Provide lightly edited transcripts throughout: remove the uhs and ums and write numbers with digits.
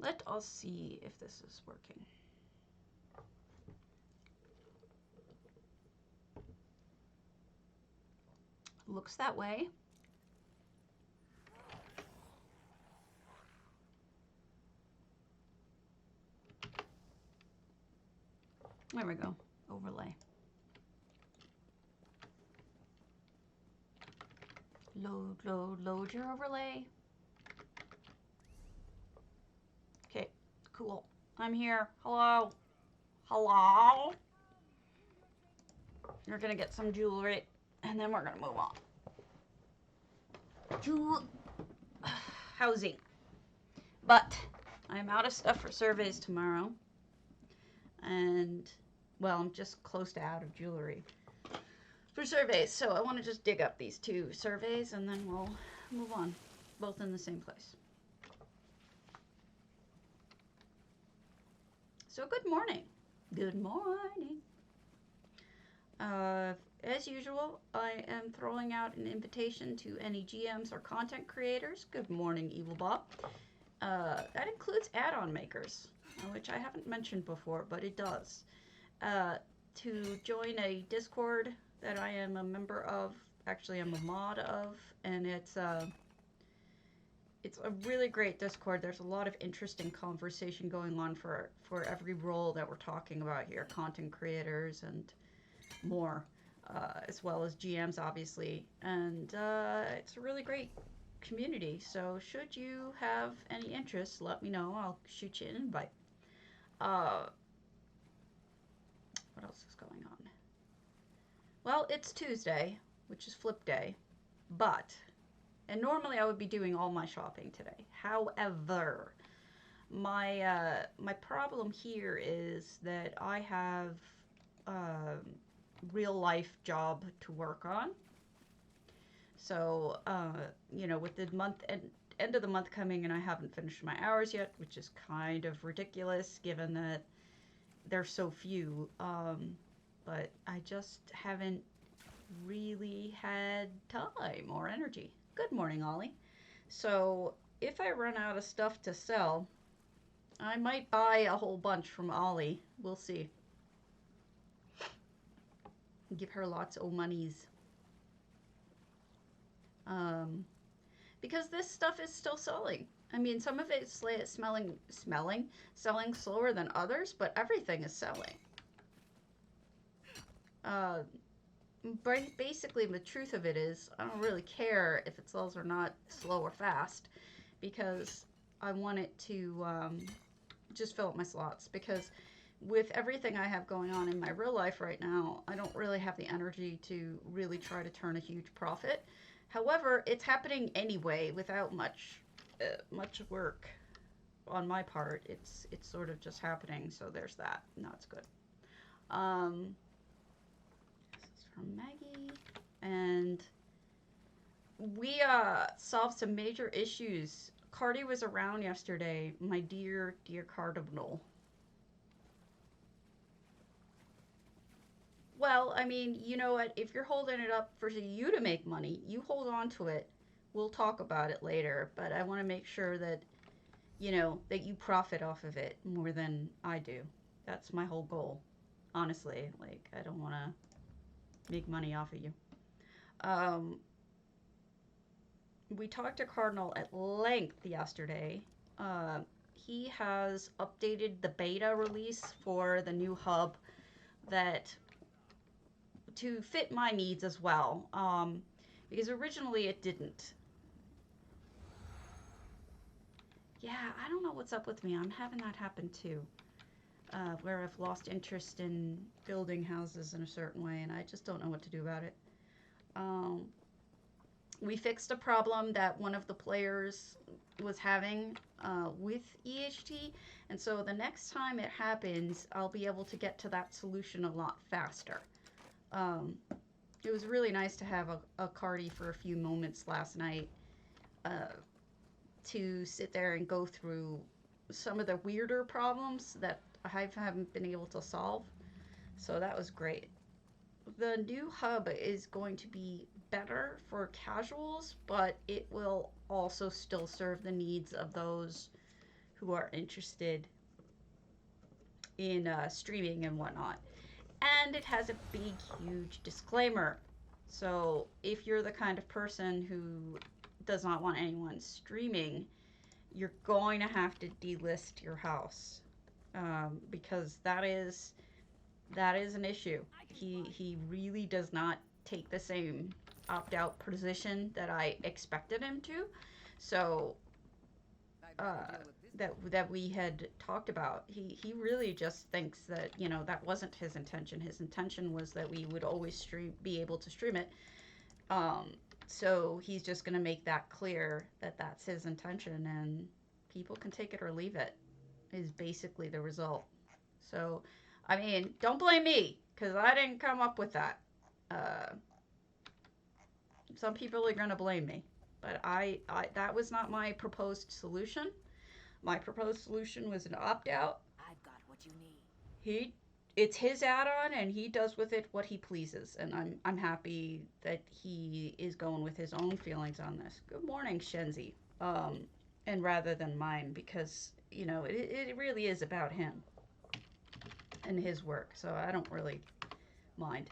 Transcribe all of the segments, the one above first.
Let us see if this is working. Looks that way. There we go. Overlay. Load your overlay. Okay, cool. I'm here. Hello. Hello. You're gonna get some jewelry, and then we're gonna move on. Housing. But I'm out of stuff for surveys tomorrow. And, well, I'm just close to out of jewelry for surveys. So I want to just dig up these 2 surveys, and then we'll move on. Both in the same place. So good morning. Good morning. As usual, I am throwing out an invitation to any GMs or content creators. Good morning, Evil Bob. That includes add-on makers, which I haven't mentioned before, but it does. To join a Discord that I am a member of. Actually, I'm a mod of, and it's a really great Discord. There's a lot of interesting conversation going on for every role that we're talking about here, content creators and more, as well as GMs, obviously. And it's a really great community. So should you have any interest, let me know. I'll shoot you an invite. What else is going on? Well, it's Tuesday, which is flip day, and normally I would be doing all my shopping today. However, my problem here is that I have a real life job to work on. So, with the end of the month coming, and I haven't finished my hours yet, which is kind of ridiculous given that there's so few. But I just haven't really had time or energy. Good morning, Ollie. So if I run out of stuff to sell, I might buy a whole bunch from Ollie. We'll see. Give her lots of monies. Because this stuff is still selling. I mean, some of it's selling slower than others, but everything is selling. Basically, the truth of it is, I don't really care if it sells or not, slow or fast, because I want it to just fill up my slots. Because with everything I have going on in my real life right now, I don't really have the energy to really try to turn a huge profit. However, it's happening anyway without much work on my part. It's sort of just happening, so there's that. No, it's good. This is from Maggie, and we solved some major issues. Cardi was around yesterday, my dear Cardinal. Well, I mean, you know what? If you're holding it up for you to make money, you hold on to it. We'll talk about it later, but I want to make sure that, that you profit off of it more than I do. That's my whole goal, honestly. Like, I don't want to make money off of you. We talked to Cardinal at length yesterday. He has updated the beta release for the new hub to fit my needs as well, because originally it didn't. Yeah, I don't know what's up with me. I'm having that happen too, where I've lost interest in building houses in a certain way, and I just don't know what to do about it. We fixed a problem that one of the players was having with EHT, and so the next time it happens, I'll be able to get to that solution a lot faster. It was really nice to have a Cardi for a few moments last night to sit there and go through some of the weirder problems that I haven't been able to solve. So that was great. The new hub is going to be better for casuals, but it will also still serve the needs of those who are interested in streaming and whatnot. And it has a big, huge disclaimer. So if you're the kind of person who does not want anyone streaming, you're going to have to delist your house, because that is an issue. He really does not take the same opt out position that I expected him to. So that we had talked about. He really just thinks that, you know, that wasn't his intention. His intention was that we would always be able to stream it. So he's just gonna make that clear that that's his intention, and people can take it or leave it. Is basically the result. So, I mean, don't blame me because I didn't come up with that. Uh, some people are gonna blame me, but I that was not my proposed solution. My proposed solution was an opt out. I've got what you need. It's his add-on and he does with it what he pleases, and I'm happy that he is going with his own feelings on this. Good morning, Shenzi. And rather than mine, because you know it really is about him and his work, so I don't really mind.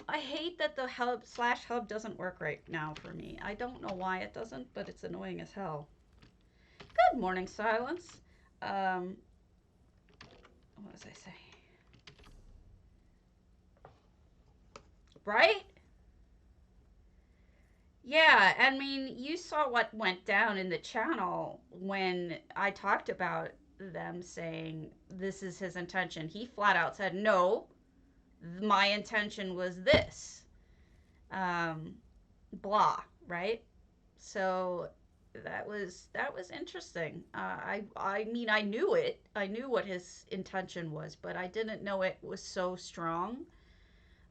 I hate that the hub/hub doesn't work right now for me. I don't know why it doesn't, but it's annoying as hell. Good morning, Silence. What was I saying? Right? Yeah, I mean, you saw what went down in the channel when I talked about them saying this is his intention. He flat out said, no, my intention was this. Blah, right? So that was interesting. I mean, I knew it. I knew what his intention was, but I didn't know it was so strong.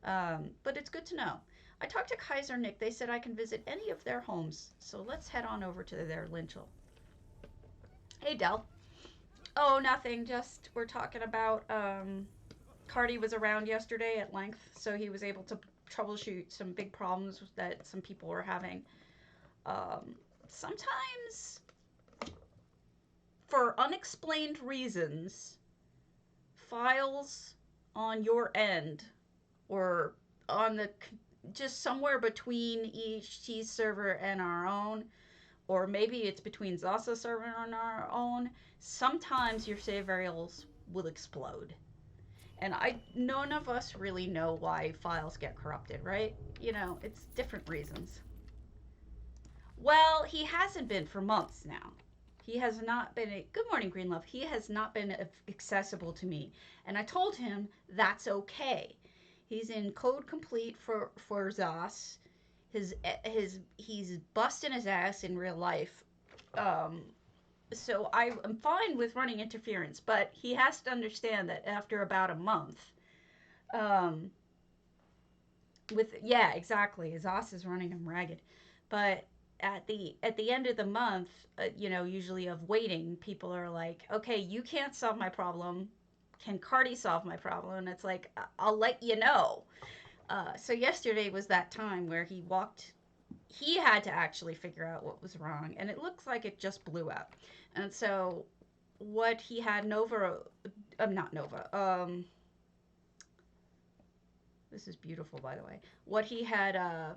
But it's good to know. I talked to Kaiser Nick. They said I can visit any of their homes. So let's head on over to their linchal. Hey, Del. Oh, nothing. Just we're talking about Cardi was around yesterday at length, so he was able to troubleshoot some big problems that some people were having. Sometimes, for unexplained reasons, files on your end or on the just somewhere between EHT's server and our own, or maybe it's between Zasa's server and our own, sometimes your save variables will explode. And none of us really know why files get corrupted, right? You know, it's different reasons. Well, he hasn't been for months now. He has not been, good morning, Green Love. He has not been accessible to me. And I told him that's okay. He's in code complete for Zas. He's busting his ass in real life. So I'm fine with running interference, but he has to understand that after about a month, yeah, exactly, Zas is running him ragged. But at the end of the month, you know, usually of waiting, people are like, okay, you can't solve my problem. Can Cardi solve my problem? And it's like, I'll let you know. So yesterday was that time where he had to actually figure out what was wrong, and it looks like it just blew up. And so what he had not Nova, this is beautiful, by the way. What he had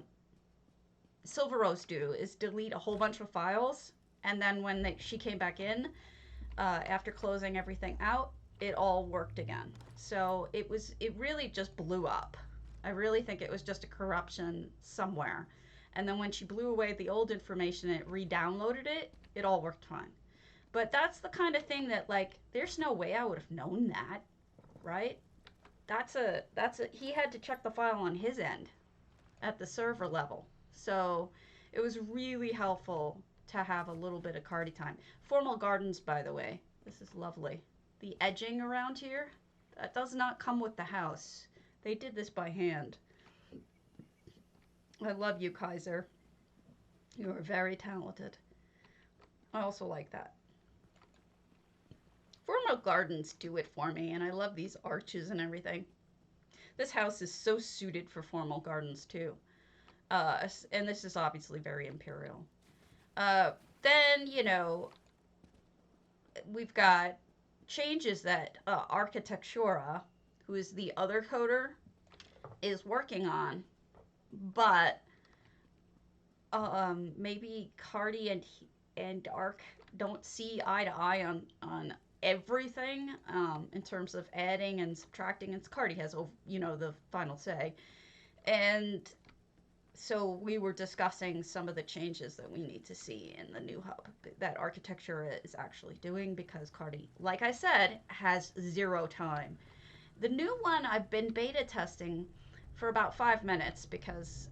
Silver Rose do is delete a whole bunch of files, and then when she came back in, after closing everything out, it all worked again. So it really just blew up. I really think it was just a corruption somewhere. And then when she blew away the old information and it re-downloaded it, it all worked fine. But that's the kind of thing that, like, there's no way I would have known that, right? He had to check the file on his end at the server level. So it was really helpful to have a little bit of Cardi time. Formal Gardens, by the way. This is lovely. The edging around here, that does not come with the house. They did this by hand. I love you, Kaiser. You are very talented. I also like that. Formal Gardens do it for me, and I love these arches and everything. This house is so suited for Formal Gardens, too. And this is obviously very imperial. Then, you know, we've got changes that Architectura, who is the other coder, is working on, but maybe Cardi and Arc don't see eye to eye on everything in terms of adding and subtracting. And Cardi has, the final say. And so we were discussing some of the changes that we need to see in the new hub that Architecture is actually doing, because Cardi, like I said, has 0 time. The new one I've been beta testing for about 5 minutes, because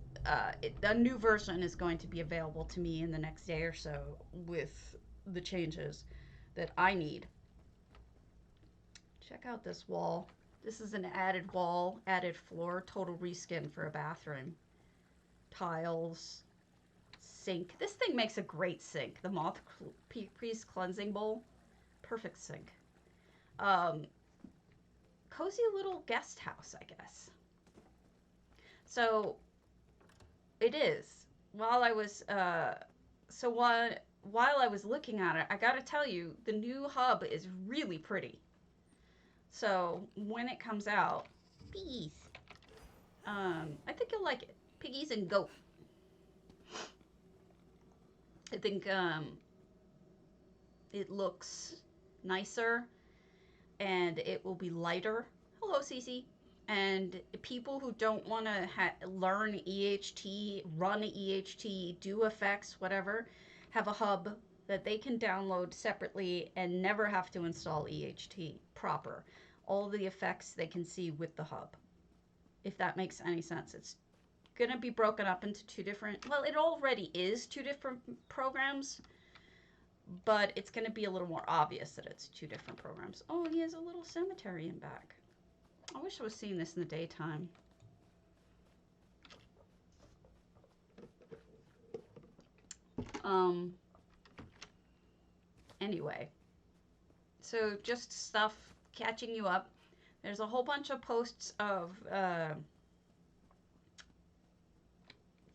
a new version is going to be available to me in the next day or so with the changes that I need. Check out this wall. This is an added wall, added floor, total reskin for a bathroom. Tiles, sink. This thing makes a great sink. The Moth Priest Cleansing Bowl. Perfect sink. Cozy little guest house, I guess. So it is. While I was while I was looking at it, I gotta tell you, the new hub is really pretty. So when it comes out, piggies. I think you'll like it. Piggies and goat. I think it looks nicer, and it will be lighter. Hello, Cece. And people who don't want to learn EHT, run EHT, do effects, whatever, have a hub that they can download separately and never have to install EHT proper. All the effects they can see with the hub, if that makes any sense. It's going to be broken up into 2 different, well, it already is 2 different programs, but it's going to be a little more obvious that it's 2 different programs. Oh, he has a little cemetery in back. I wish I was seeing this in the daytime. Anyway, so just stuff catching you up. There's a whole bunch of posts of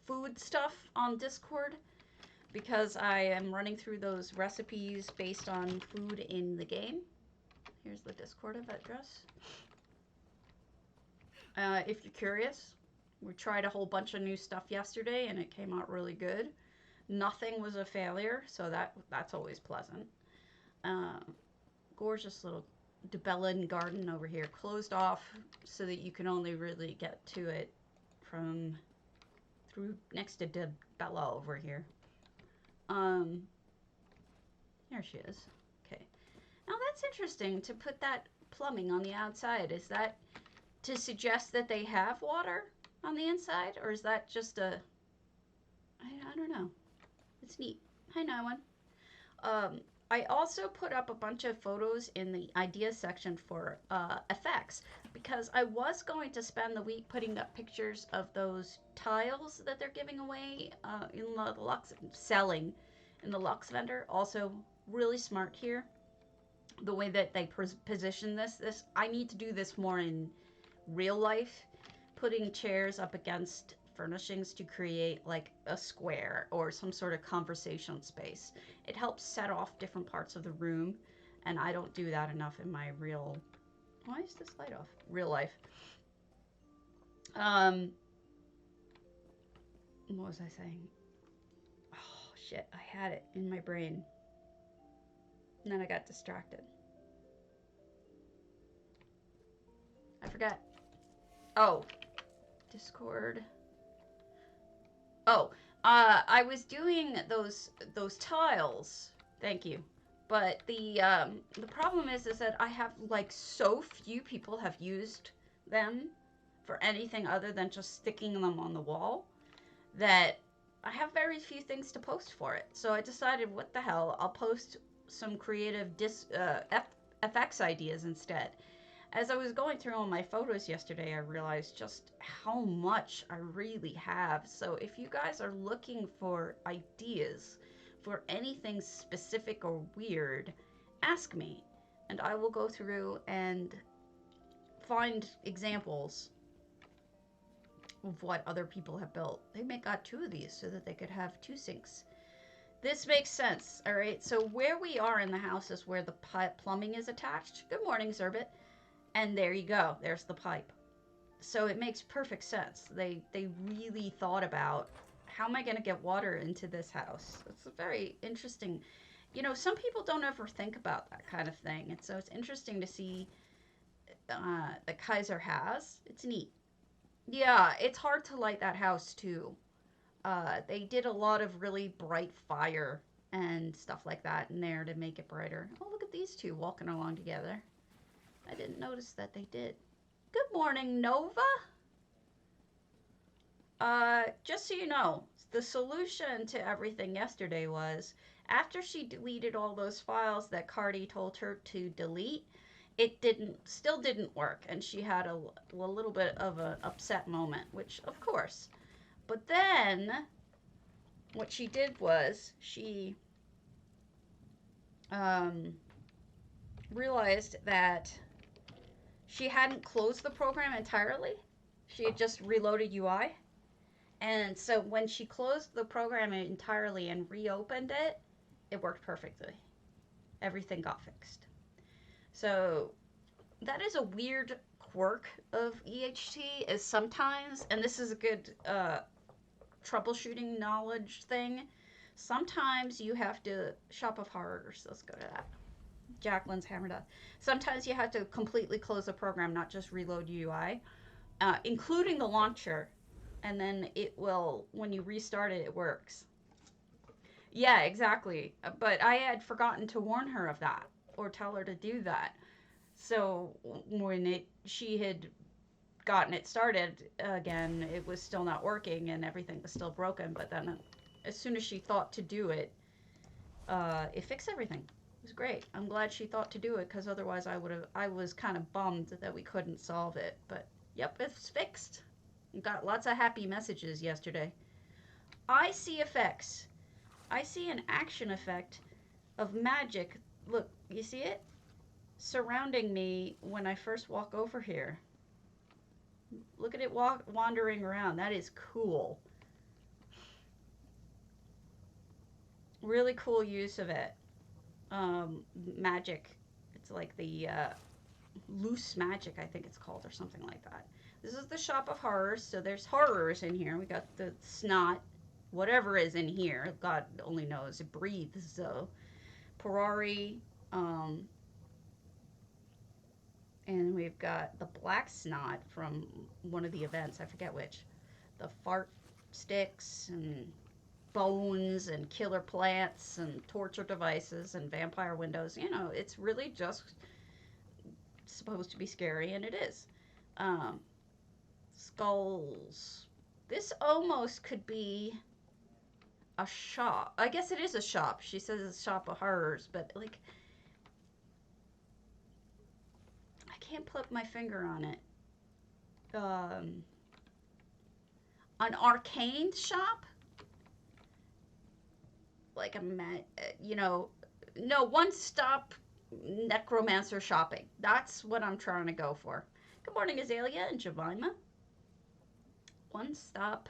food stuff on Discord, because I am running through those recipes based on food in the game. Here's the Discord address. If you're curious, we tried a whole bunch of new stuff yesterday and it came out really good. Nothing was a failure, so that's always pleasant. Gorgeous little DeBellin garden over here, closed off so that you can only really get to it from through next to DeBella over here. There she is. Okay. Now that's interesting to put that plumbing on the outside. Is that to suggest that they have water on the inside, or is that just a... I don't know. It's neat. Hi, Nywan. I also put up a bunch of photos in the idea section for effects, because I was going to spend the week putting up pictures of those tiles that they're giving away in the Lux, selling in the Lux vendor. Also, really smart here, the way that they position this. I need to do this more in real life, putting chairs up against furnishings to create like a square or some sort of conversation space. It helps set off different parts of the room, and I don't do that enough in my real... Why is this light off? Real life. What was I saying? Oh shit, I had it in my brain and then I got distracted. I forgot. Oh, Discord. Oh, I was doing those tiles. Thank you. But the problem is that I have like so few people have used them for anything other than just sticking them on the wall that I have very few things to post for it. So I decided, what the hell, I'll post some creative FX ideas instead. As I was going through all my photos yesterday, I realized just how much I really have. So if you guys are looking for ideas for anything specific or weird, ask me, and I will go through and find examples of what other people have built. They got 2 of these so that they could have 2 sinks This makes sense, all right? So where we are in the house is where the plumbing is attached. Good morning, Zerbit. And there you go. There's the pipe. So it makes perfect sense. They really thought about, how am I going to get water into this house? It's a very interesting, you know, some people don't ever think about that kind of thing. And so it's interesting to see that Kaiser has. It's neat. Yeah, it's hard to light that house too. They did a lot of really bright fire and stuff like that in there to make it brighter. Oh, look at these two walking along together. I didn't notice that they did. Good morning, Nova. Just so you know, the solution to everything yesterday was, after she deleted all those files that Cardi told her to delete, it still didn't work, and she had a little bit of an upset moment, which of course. But then what she did was she realized that she hadn't closed the program entirely. She had just reloaded UI. And so when she closed the program entirely and reopened it, it worked perfectly. Everything got fixed. So that is a weird quirk of EHT, is sometimes, and this is a good troubleshooting knowledge thing, sometimes you have to, Shop of Horrors, let's go to that. Jacqueline's hammerdeath. Sometimes you have to completely close the program, not just reload UI, including the launcher, and then it will, when you restart it, it works. Yeah, exactly. But I had forgotten to warn her of that, or tell her to do that. So when she had gotten it started again, it was still not working and everything was still broken. But then as soon as she thought to do it, it fixed everything. It was great. I'm glad she thought to do it, because otherwise I was kind of bummed that we couldn't solve it. But yep, it's fixed. Got lots of happy messages yesterday. I see effects. I see an action effect of magic. Look, you see it? Surrounding me when I first walk over here. Look at it wandering around. That is cool. Really cool use of it. Magic. It's like the loose magic, I think it's called, or something like that. This is the Shop of Horrors, so there's horrors in here. We got the snot, whatever is in here. God only knows. It breathes, so. Parari, and we've got the black snot from one of the events, I forget which. The fart sticks and bones and killer plants and torture devices and vampire windows. You know, it's really just supposed to be scary, and it is. Skulls. This almost could be a shop. I guess it is a shop. She says it's a Shop of Horrors, but like, I can't put my finger on it. An arcane shop? Like no, one-stop necromancer shopping. That's what I'm trying to go for. Good morning, Azalea and Jemima. One-stop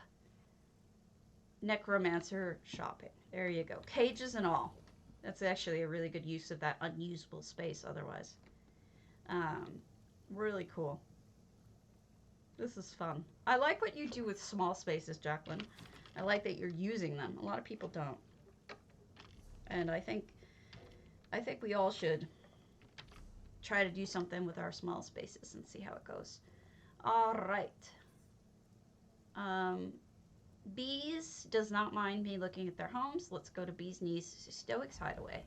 necromancer shopping. There you go. Cages and all. That's actually a really good use of that unusable space otherwise. Really cool. This is fun. I like what you do with small spaces, Jacqueline. I like that you're using them. A lot of people don't. And I think we all should try to do something with our small spaces and see how it goes. All right. Bees does not mind me looking at their homes. Let's go to Bee's niece, Stoic's Hideaway.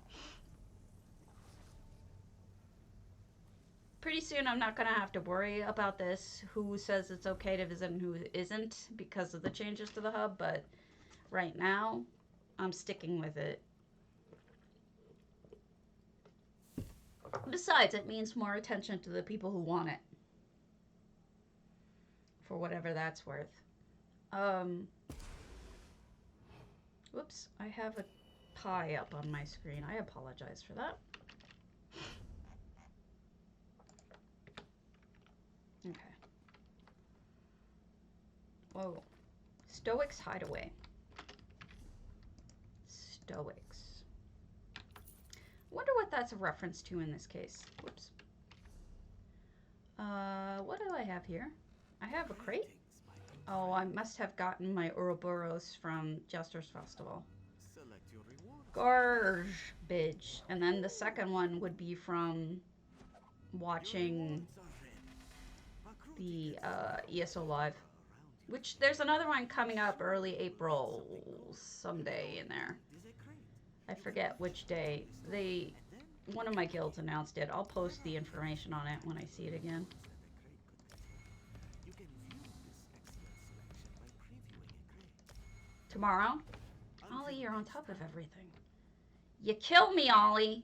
Pretty soon I'm not going to have to worry about this, who says it's okay to visit and who isn't, because of the changes to the hub, but right now I'm sticking with it. Besides, it means more attention to the people who want it, for whatever that's worth. Whoops, I have a pie up on my screen. I apologize for that. Okay. Whoa. Stoic's Hideaway. Stoics. Wonder what that's a reference to in this case. Whoops. What do I have here? I have a crate. Oh, I must have gotten my Ouroboros from Jester's Festival. Garbage. And then the second one would be from watching the ESO Live. Which, there's another one coming up early April someday in there. I forget which day. One of my guilds announced it. I'll post the information on it when I see it again. Tomorrow? Ollie, you're on top of everything. You kill me, Ollie.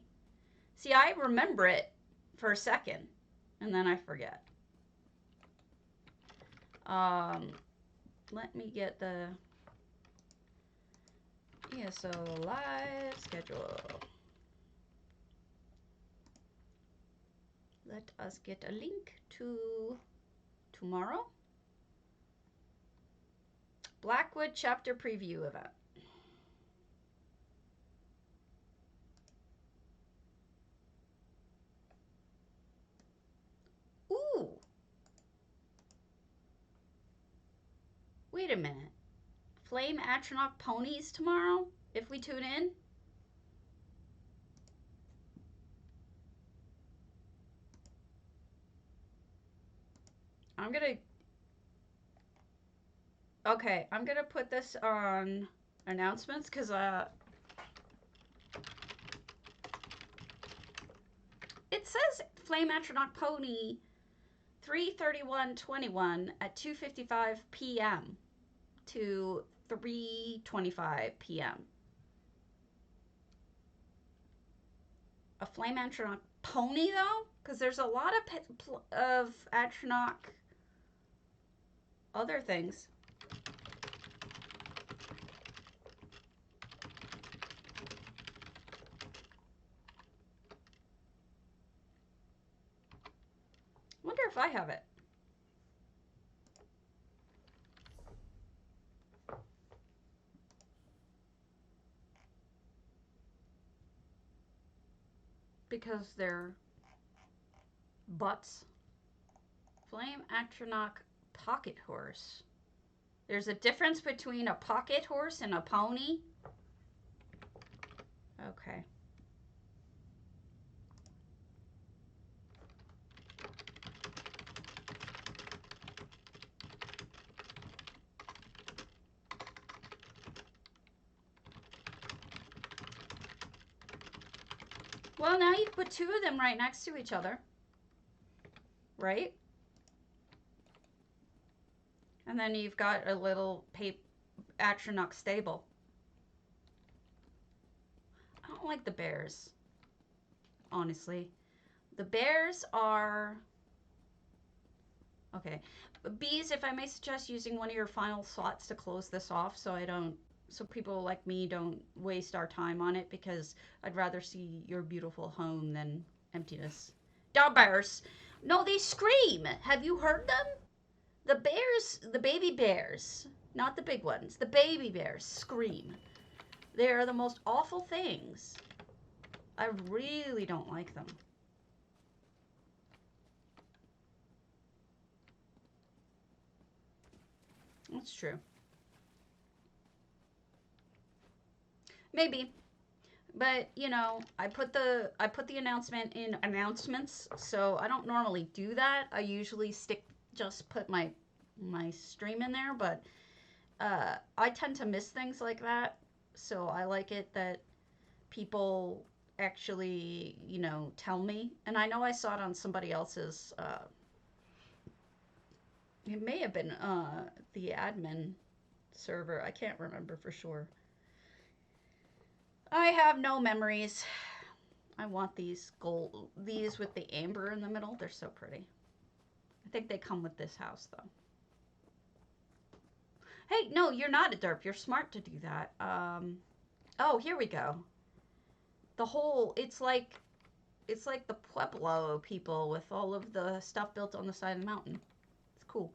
See, I remember it for a second, and then I forget. Let me get the ESO live schedule. Let us get a link to tomorrow. Blackwood chapter preview event. Ooh. Wait a minute. Flame Atronach ponies tomorrow if we tune in? I'm gonna put this on announcements because it says Flame Atronach pony 3/31/21 at 2:55 p.m. to 3:25 p.m. A Flame Atronach pony though, because there's a lot of Atronach other things. Wonder if I have it. Because they're butts. Flame Atronach pocket horse. There's a difference between a pocket horse and a pony. Okay. Well, now you've put two of them right next to each other. Right? And then you've got a little Atronach stable. I don't like the bears. Honestly. The bears are... Okay. Bees, if I may suggest using one of your final slots to close this off so people like me don't waste our time on it, because I'd rather see your beautiful home than emptiness. Da bears! No, they scream! Have you heard them? The bears, the baby bears, not the big ones, the baby bears scream. They are the most awful things. I really don't like them. That's true. Maybe. But, you know, I put the announcement in announcements, so I don't normally do that. I usually just put my stream in there, but I tend to miss things like that, so I like it that people actually, you know, tell me. And I know I saw it on somebody else's, it may have been the admin server. I can't remember for sure. I have no memories. I want these with the amber in the middle. They're so pretty. I think they come with this house though. Hey, no, you're not a derp. You're smart to do that. Oh, here we go. It's like the Pueblo people with all of the stuff built on the side of the mountain. It's cool.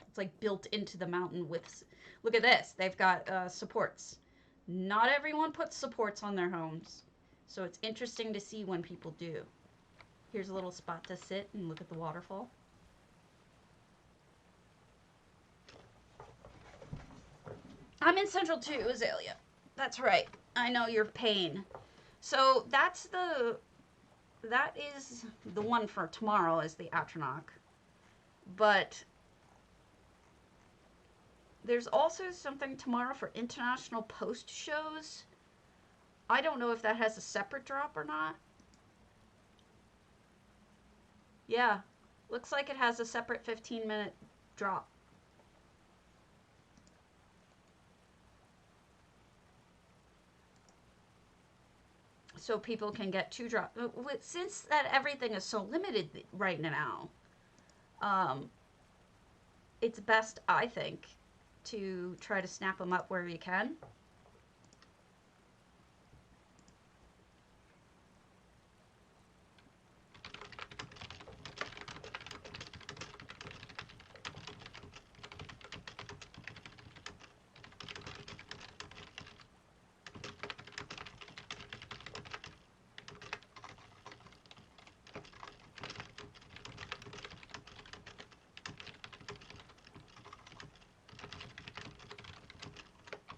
It's like built into the mountain with, look at this. They've got supports. Not everyone puts supports on their homes, so it's interesting to see when people do. Here's a little spot to sit and look at the waterfall. I'm in Central too, Azalea. That's right. I know your pain. So that is the one for tomorrow, is the Atronach. But there's also something tomorrow for international post shows. I don't know if that has a separate drop or not. Yeah, looks like it has a separate 15-minute drop. So people can get 2 drops. Since that everything is so limited right now, it's best, I think, to try to snap them up where you can.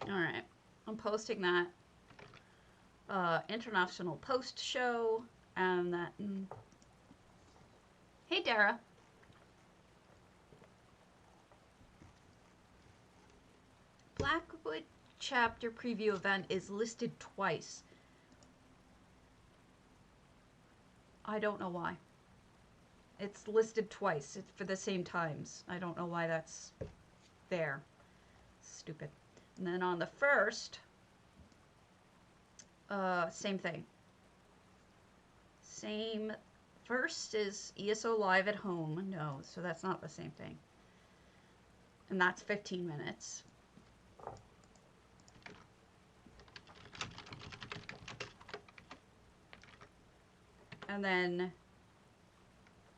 Alright, I'm posting that international post show and that. Hey, Dara. Blackwood chapter preview event is listed twice. I don't know why. It's listed twice. It's for the same times. I don't know why that's there. Stupid. And then on the 1st, same thing. Same. First is ESO live at home. No, so that's not the same thing. And that's 15 minutes. And then,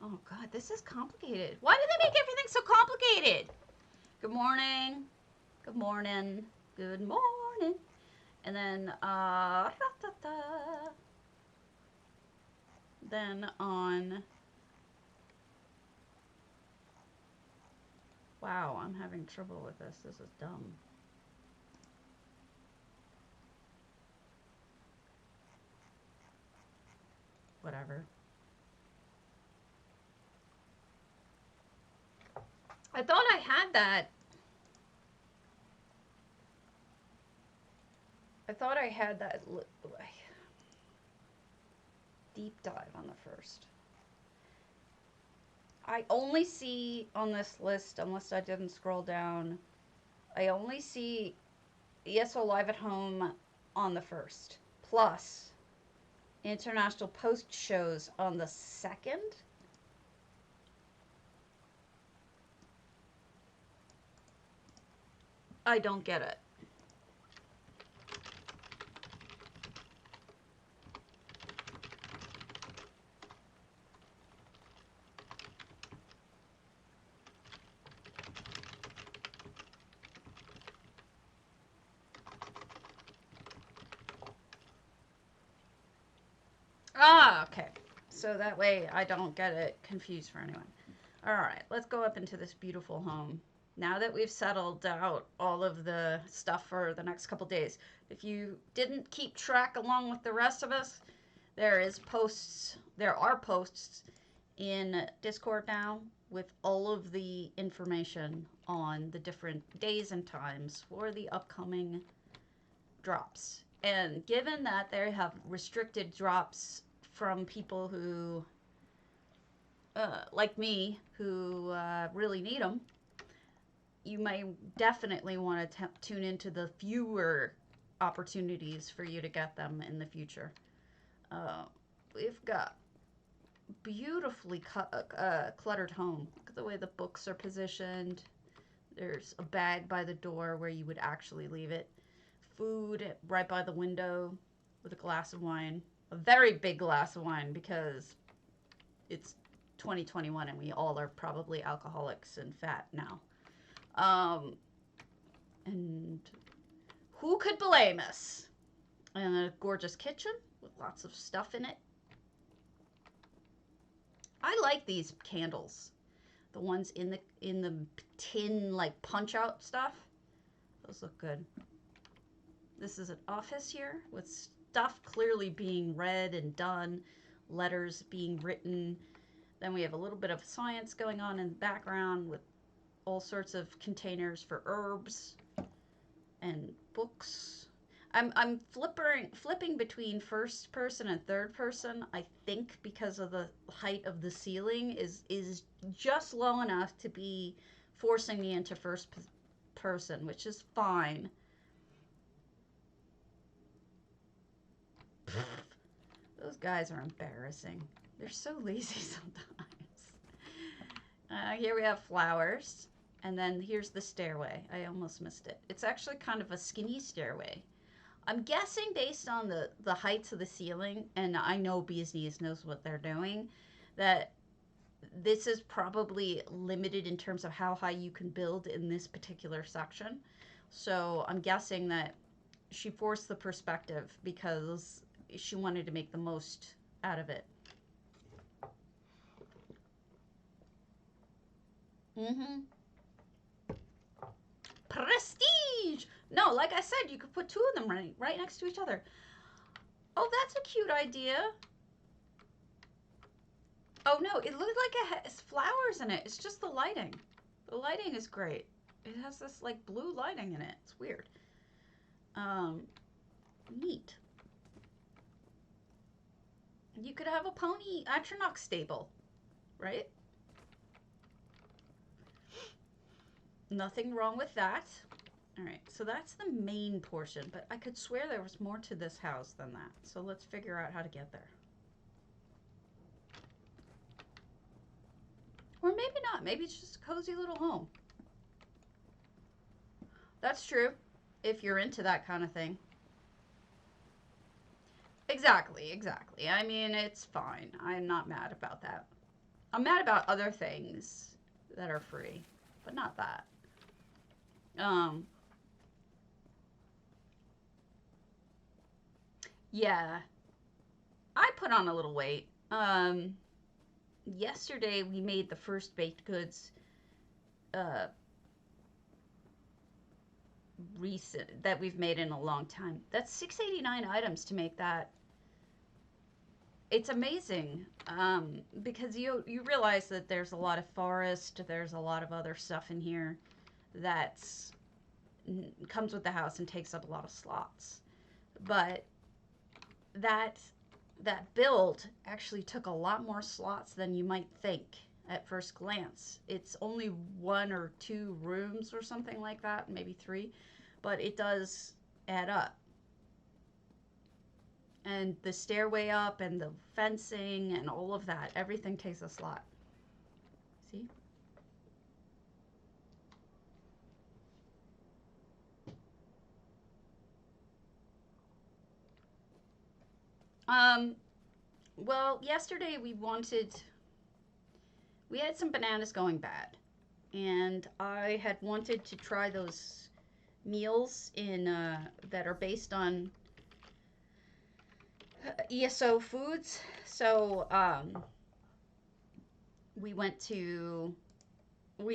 oh God, this is complicated. Why do they make everything so complicated? Good morning. Good morning. Good morning. And then, then on, wow, I'm having trouble with this. This is dumb. Whatever. I thought I had that. I thought I had that deep dive on the 1st. I only see on this list, unless I didn't scroll down, I only see ESO Live at Home on the 1st, plus international post shows on the 2nd. I don't get it. Ah, okay. So that way I don't get it confused for anyone. All right, let's go up into this beautiful home. Now that we've settled out all of the stuff for the next couple days, if you didn't keep track along with the rest of us, there are posts in Discord now with all of the information on the different days and times for the upcoming drops. And given that they have restricted drops from people who, like me, who really need them, you may definitely want to tune into the fewer opportunities for you to get them in the future. We've got beautifully cluttered home. Look at the way the books are positioned. There's a bag by the door where you would actually leave it. Food right by the window with a glass of wine. A very big glass of wine because it's 2021 and we all are probably alcoholics and fat now. And Who could blame us? And a gorgeous kitchen with lots of stuff in it. I like these candles. The ones in the tin, like, punch-out stuff. Those look good. This is an office here with stuff clearly being read and done. Letters being written. Then we have a little bit of science going on in the background with all sorts of containers for herbs and books. I'm flipping between first person and third person. I think because of the height of the ceiling is just low enough to be forcing me into first person, which is fine. Those guys are embarrassing. They're so lazy sometimes. Here we have flowers, and then here's the stairway. I almost missed it. It's actually kind of a skinny stairway. I'm guessing based on the heights of the ceiling, and I know Bee's Knees knows what they're doing, that this is probably limited in terms of how high you can build in this particular section. So I'm guessing that she forced the perspective because she wanted to make the most out of it. Prestige! No, like I said, you could put two of them right next to each other. Oh, that's a cute idea. Oh, no, it looked like it has flowers in it. It's just the lighting. The lighting is great. It has this, like, blue lighting in it. It's weird. Neat. You could have a pony Atronach stable, right? Nothing wrong with that. All right, so that's the main portion, but I could swear there was more to this house than that. So let's figure out how to get there. Or maybe not. Maybe it's just a cozy little home. That's true, if you're into that kind of thing. Exactly, exactly. I mean, it's fine. I'm not mad about that. I'm mad about other things that are free, but not that. Yeah. I put on a little weight. Yesterday we made the first baked goods recent that we've made in a long time. That's 689 items to make that. It's amazing because you realize that there's a lot of forest, there's a lot of other stuff in here that's comes with the house and takes up a lot of slots. But that build actually took a lot more slots than you might think at first glance. It's only 1 or 2 rooms or something like that, maybe 3, but it does add up. And the stairway up and the fencing and all of that, everything takes a slot. See? Well, yesterday we had some bananas going bad. And I had wanted to try those meals in that are based on ESO foods. So we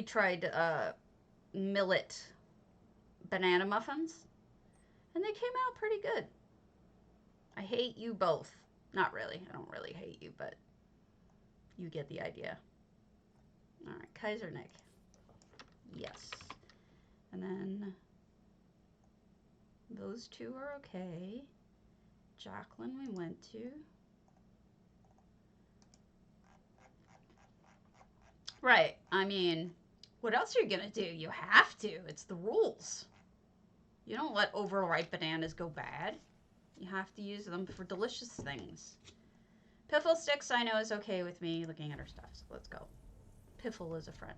tried millet banana muffins, and they came out pretty good. I hate you both. Not really. I don't really hate you, but you get the idea. All right, Kaisernick. Yes. And then those two are okay. Jacqueline we went to. Right. I mean, what else are you going to do? You have to. It's the rules. You don't let overripe bananas go bad. You have to use them for delicious things. Piffle Sticks I know is okay with me looking at her stuff, so let's go. Piffle is a friend.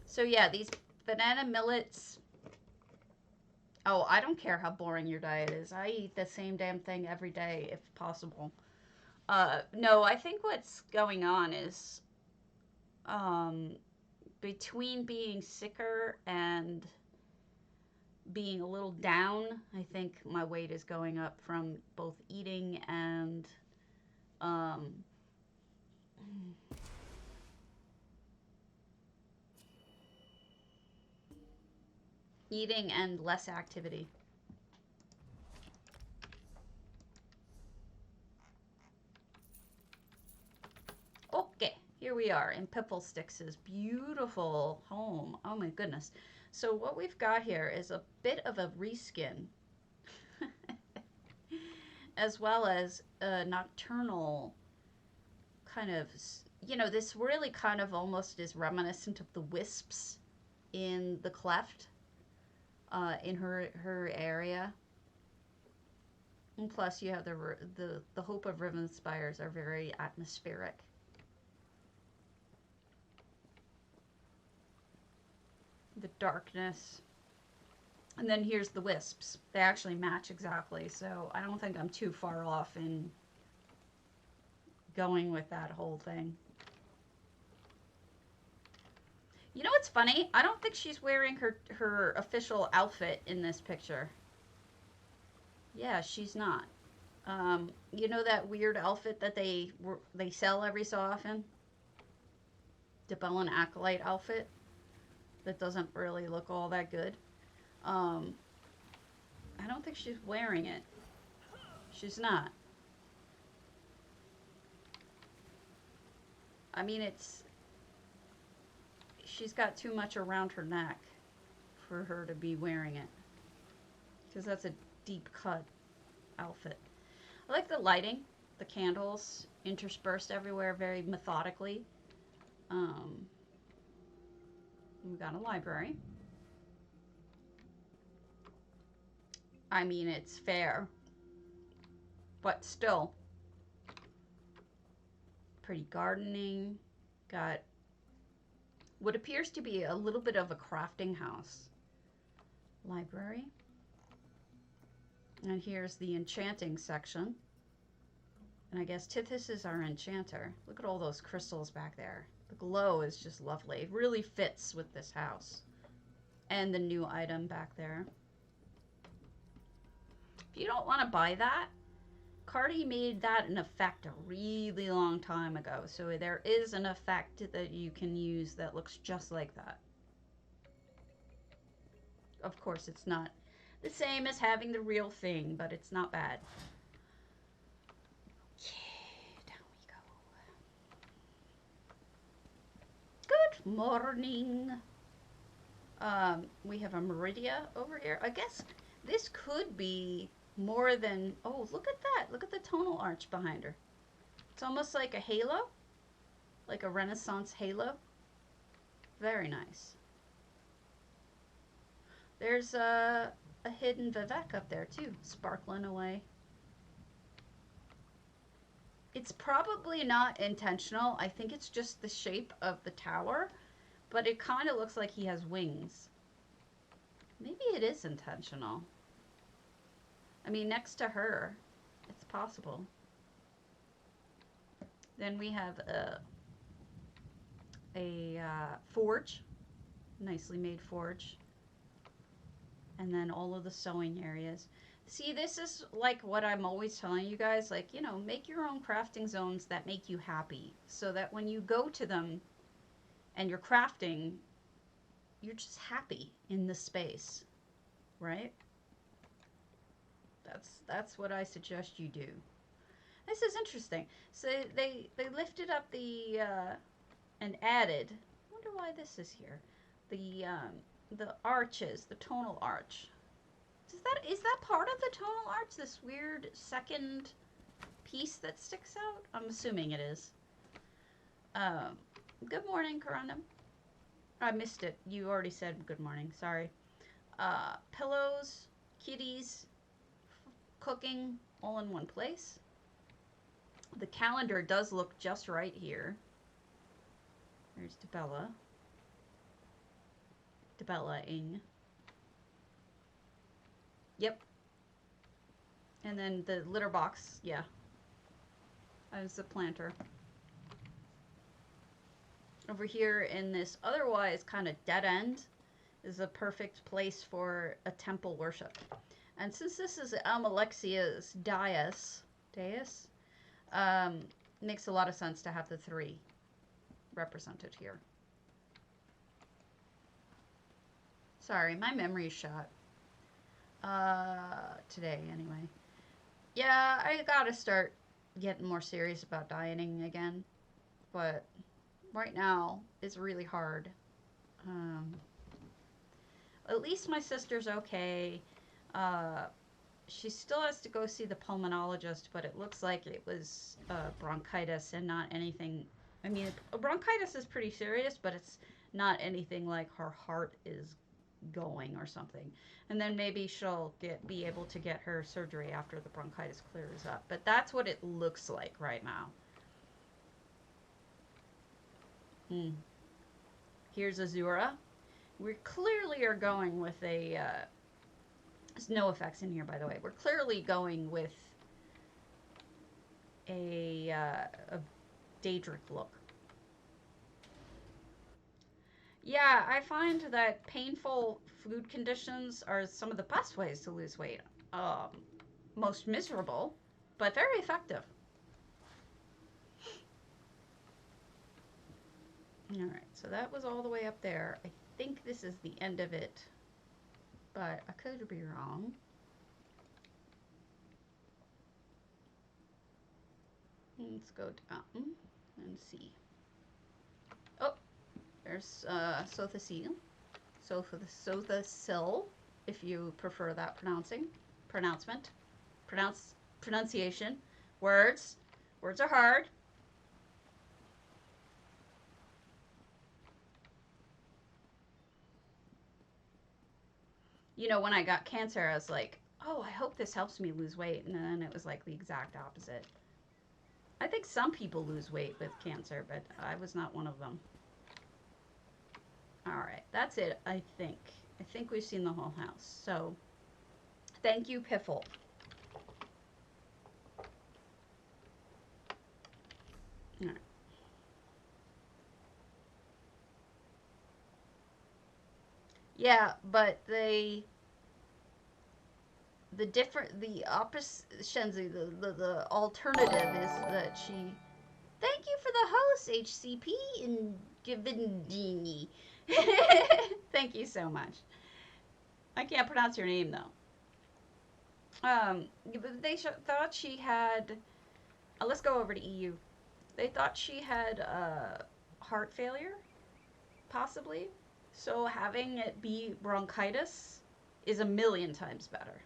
So yeah, these banana millets. Oh, I don't care how boring your diet is. I eat the same damn thing every day if possible. No, I think what's going on is between being sicker and being a little down, I think my weight is going up from both eating and eating and less activity. Okay, here we are in Pipplestick's beautiful home. Oh my goodness. So what we've got here is a bit of a reskin as well as a nocturnal kind of, you know, this really kind of almost is reminiscent of the wisps in the cleft in her area. And plus you have the Hope of Riven Spires are very atmospheric. The darkness. And then here's the wisps. They actually match exactly, so I don't think I'm too far off in going with that whole thing. You know what's funny? I don't think she's wearing her official outfit in this picture. Yeah, she's not. You know that weird outfit that they sell every so often? The Bellin Acolyte outfit? That doesn't really look all that good. I don't think she's wearing it. She's not. I mean, she's got too much around her neck for her to be wearing it. Because that's a deep cut outfit. I like the lighting, the candles interspersed everywhere very methodically. We got a library. I mean, it's fair, but still. Pretty gardening. Got what appears to be a little bit of a crafting house. Library. And here's the enchanting section. And I guess Tithys is our enchanter. Look at all those crystals back there. The glow is just lovely. It really fits with this house. And the new item back there. If you don't want to buy that, Cardi made that an effect a really long time ago. So there is an effect that you can use that looks just like that. Of course, it's not the same as having the real thing, but it's not bad. Okay, down we go. Good morning. We have a Meridia over here. I guess this could be more than, oh, look at that. Look at the tonal arch behind her. It's almost like a halo, like a Renaissance halo. Very nice. There's a hidden Vivek up there too, sparkling away. It's probably not intentional. I think it's just the shape of the tower, but it kind of looks like he has wings. Maybe it is intentional. I mean, next to her, it's possible. Then we have a forge, nicely made forge. And then all of the sewing areas. See, this is like what I'm always telling you guys, like, you know, make your own crafting zones that make you happy. So that when you go to them and you're crafting, you're just happy in the space, right? That's what I suggest you do. This is interesting. So they lifted up the and added. I wonder why this is here. The arches, the tonal arch. Is that part of the tonal arch? This weird second piece that sticks out? I'm assuming it is. Good morning, Corundum. I missed it. You already said good morning. Sorry. Pillows, kitties, cooking, all in one place. The calendar does look just right here. There's Debella. Debella-ing. Yep. And then the litter box, yeah. That was the planter. over here in this otherwise kind of dead end is a perfect place for a temple worship. And since this is Almalexia's dais, makes a lot of sense to have the 3 represented here. Sorry, my memory's shot. Today, anyway. Yeah, I gotta start getting more serious about dieting again. But right now, it's really hard. At least my sister's okay. She still has to go see the pulmonologist, but it looks like it was bronchitis and not anything. I mean, bronchitis is pretty serious, but it's not anything like her heart is going or something. And then maybe she'll be able to get her surgery after the bronchitis clears up. But that's what it looks like right now. Here's Azura. We clearly are going with a... there's no effects in here, by the way. We're clearly going with a Daedric look. Yeah, I find that painful food conditions are some of the best ways to lose weight. Most miserable, but very effective. Alright, so that was all the way up there. I think this is the end of it, but I could be wrong. Let's go down and see. Oh, there's Sothacil. Sothacil, if you prefer that pronunciation. Words are hard. You know, when I got cancer, I was like, oh, I hope this helps me lose weight. And then it was like the exact opposite. I think some people lose weight with cancer, but I was not one of them. All right, that's it, I think. I think we've seen the whole house. So, thank you, Piffle. All right. Yeah, but the alternative is that she... Thank you for the host, HCP and Givindini. Thank you so much. I can't pronounce your name, though. They thought she had... let's go over to EU. They thought she had heart failure, possibly. So having it be bronchitis is 1,000,000 times better.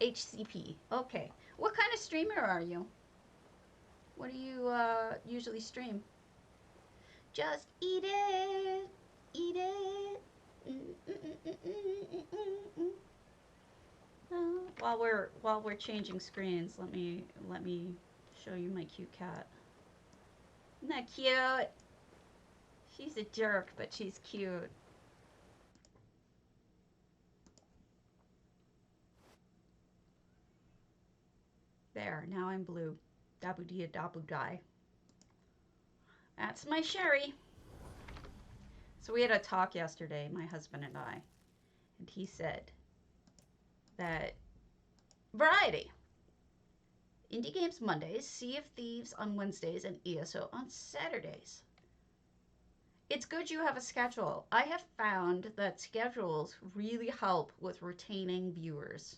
HCP. Okay. What kind of streamer are you? What do you usually stream? Just eat it. Eat it. While we're changing screens, let me show you my cute cat. Isn't that cute? She's a jerk, but she's cute. There, now I'm blue. Dabu-dia dabu-die. That's my Sherry. So we had a talk yesterday, my husband and I. And he said that variety. Indie Games Mondays, Sea of Thieves on Wednesdays, and ESO on Saturdays. It's good you have a schedule. I have found that schedules really help with retaining viewers.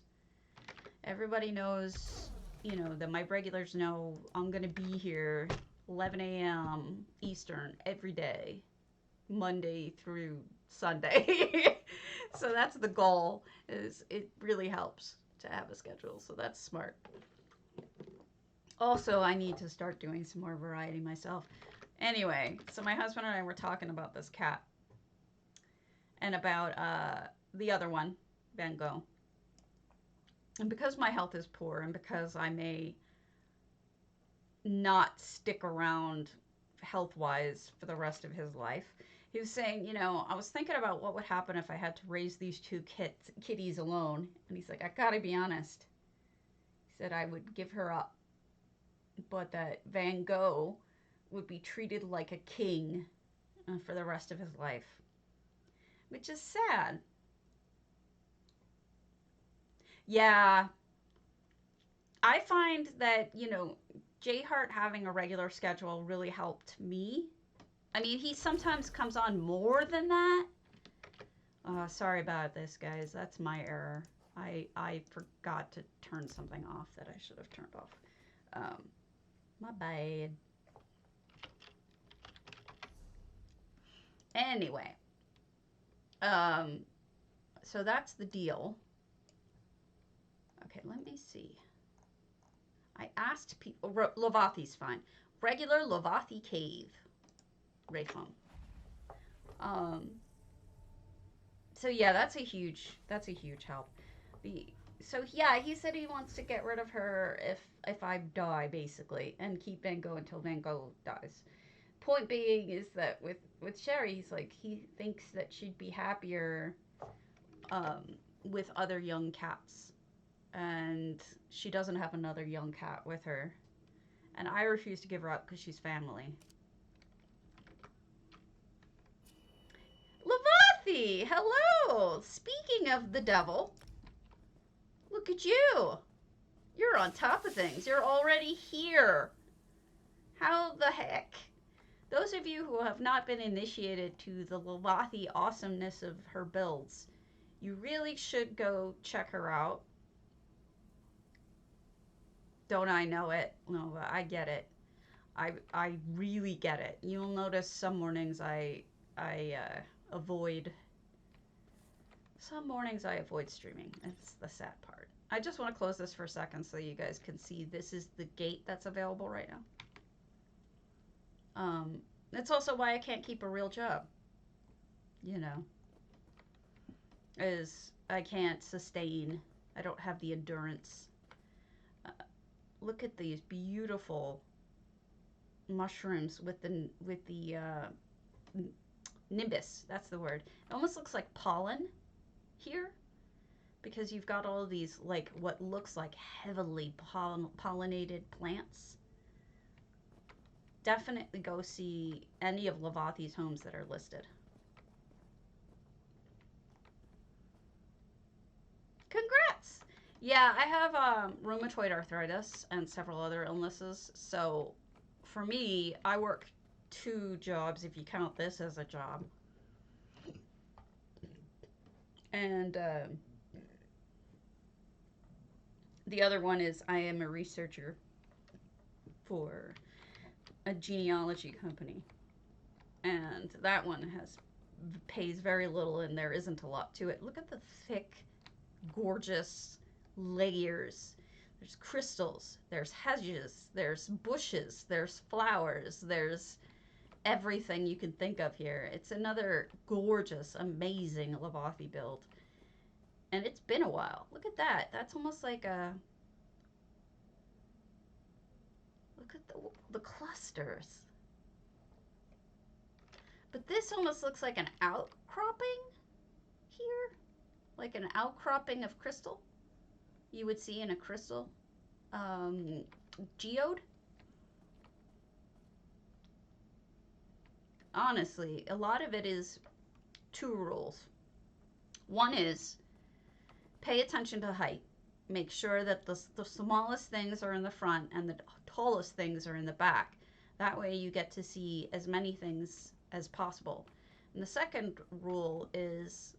Everybody knows, you know, that my regulars know I'm going to be here 11 a.m. Eastern every day, Monday through Sunday. So that's the goal, is it really helps to have a schedule. So that's smart. Also, I need to start doing some more variety myself. Anyway, so my husband and I were talking about this cat and about the other one, Van Gogh. And because my health is poor and because I may not stick around health-wise for the rest of his life, he was saying, you know, I was thinking about what would happen if I had to raise these 2 kitties alone. And he's like, I gotta be honest. He said I would give her up. But that Van Gogh would be treated like a king for the rest of his life, which is sad. Yeah, I find that, you know, J Hart having a regular schedule really helped me. I mean, he sometimes comes on more than that. Sorry about this, guys. That's my error. I forgot to turn something off that I should have turned off. My bad. Anyway, so that's the deal. Okay, let me see. I asked people. Lovathy's fine. Regular Lovathy Cave. wraithhome. So yeah, that's a huge help. So yeah, he said he wants to get rid of her if I die, basically, and keep Van Gogh until Van Gogh dies. Point being is that with Sherry, he's like, he thinks that she'd be happier with other young cats, and she doesn't have another young cat with her, and I refuse to give her up because she's family. Lovathy, hello. Speaking of the devil, look at you. You're on top of things. You're already here. How the heck? Those of you who have not been initiated to the Lovathy awesomeness of her builds, you really should go check her out. Don't I know it? No, I get it. I really get it. You'll notice some mornings I avoid. Some mornings I avoid streaming. It's the sad part. I just want to close this for a second so you guys can see this is the gate that's available right now. That's also why I can't keep a real job. You know, is I can't sustain. I don't have the endurance. Look at these beautiful mushrooms with the nimbus. That's the word. It almost looks like pollen here, because you've got all of these, like, what looks like heavily pollinated plants. Definitely go see any of Lovathy's homes that are listed. Congrats! Yeah, I have rheumatoid arthritis and several other illnesses, so for me, I work 2 jobs if you count this as a job. And the other one is I am a researcher for a genealogy company, and that one pays very little, and there isn't a lot to it. Look at the thick, gorgeous layers. There's crystals, there's hedges, there's bushes, there's flowers, there's everything you can think of here. It's another gorgeous, amazing Lovathy build. And it's been a while. Look at that. That's almost like a... Look at the clusters. But this almost looks like an outcropping here. Like an outcropping of crystal you would see in a crystal geode. Honestly, a lot of it is 2 rules. One is pay attention to height. Make sure that the smallest things are in the front and the tallest things are in the back. That way you get to see as many things as possible. And the second rule is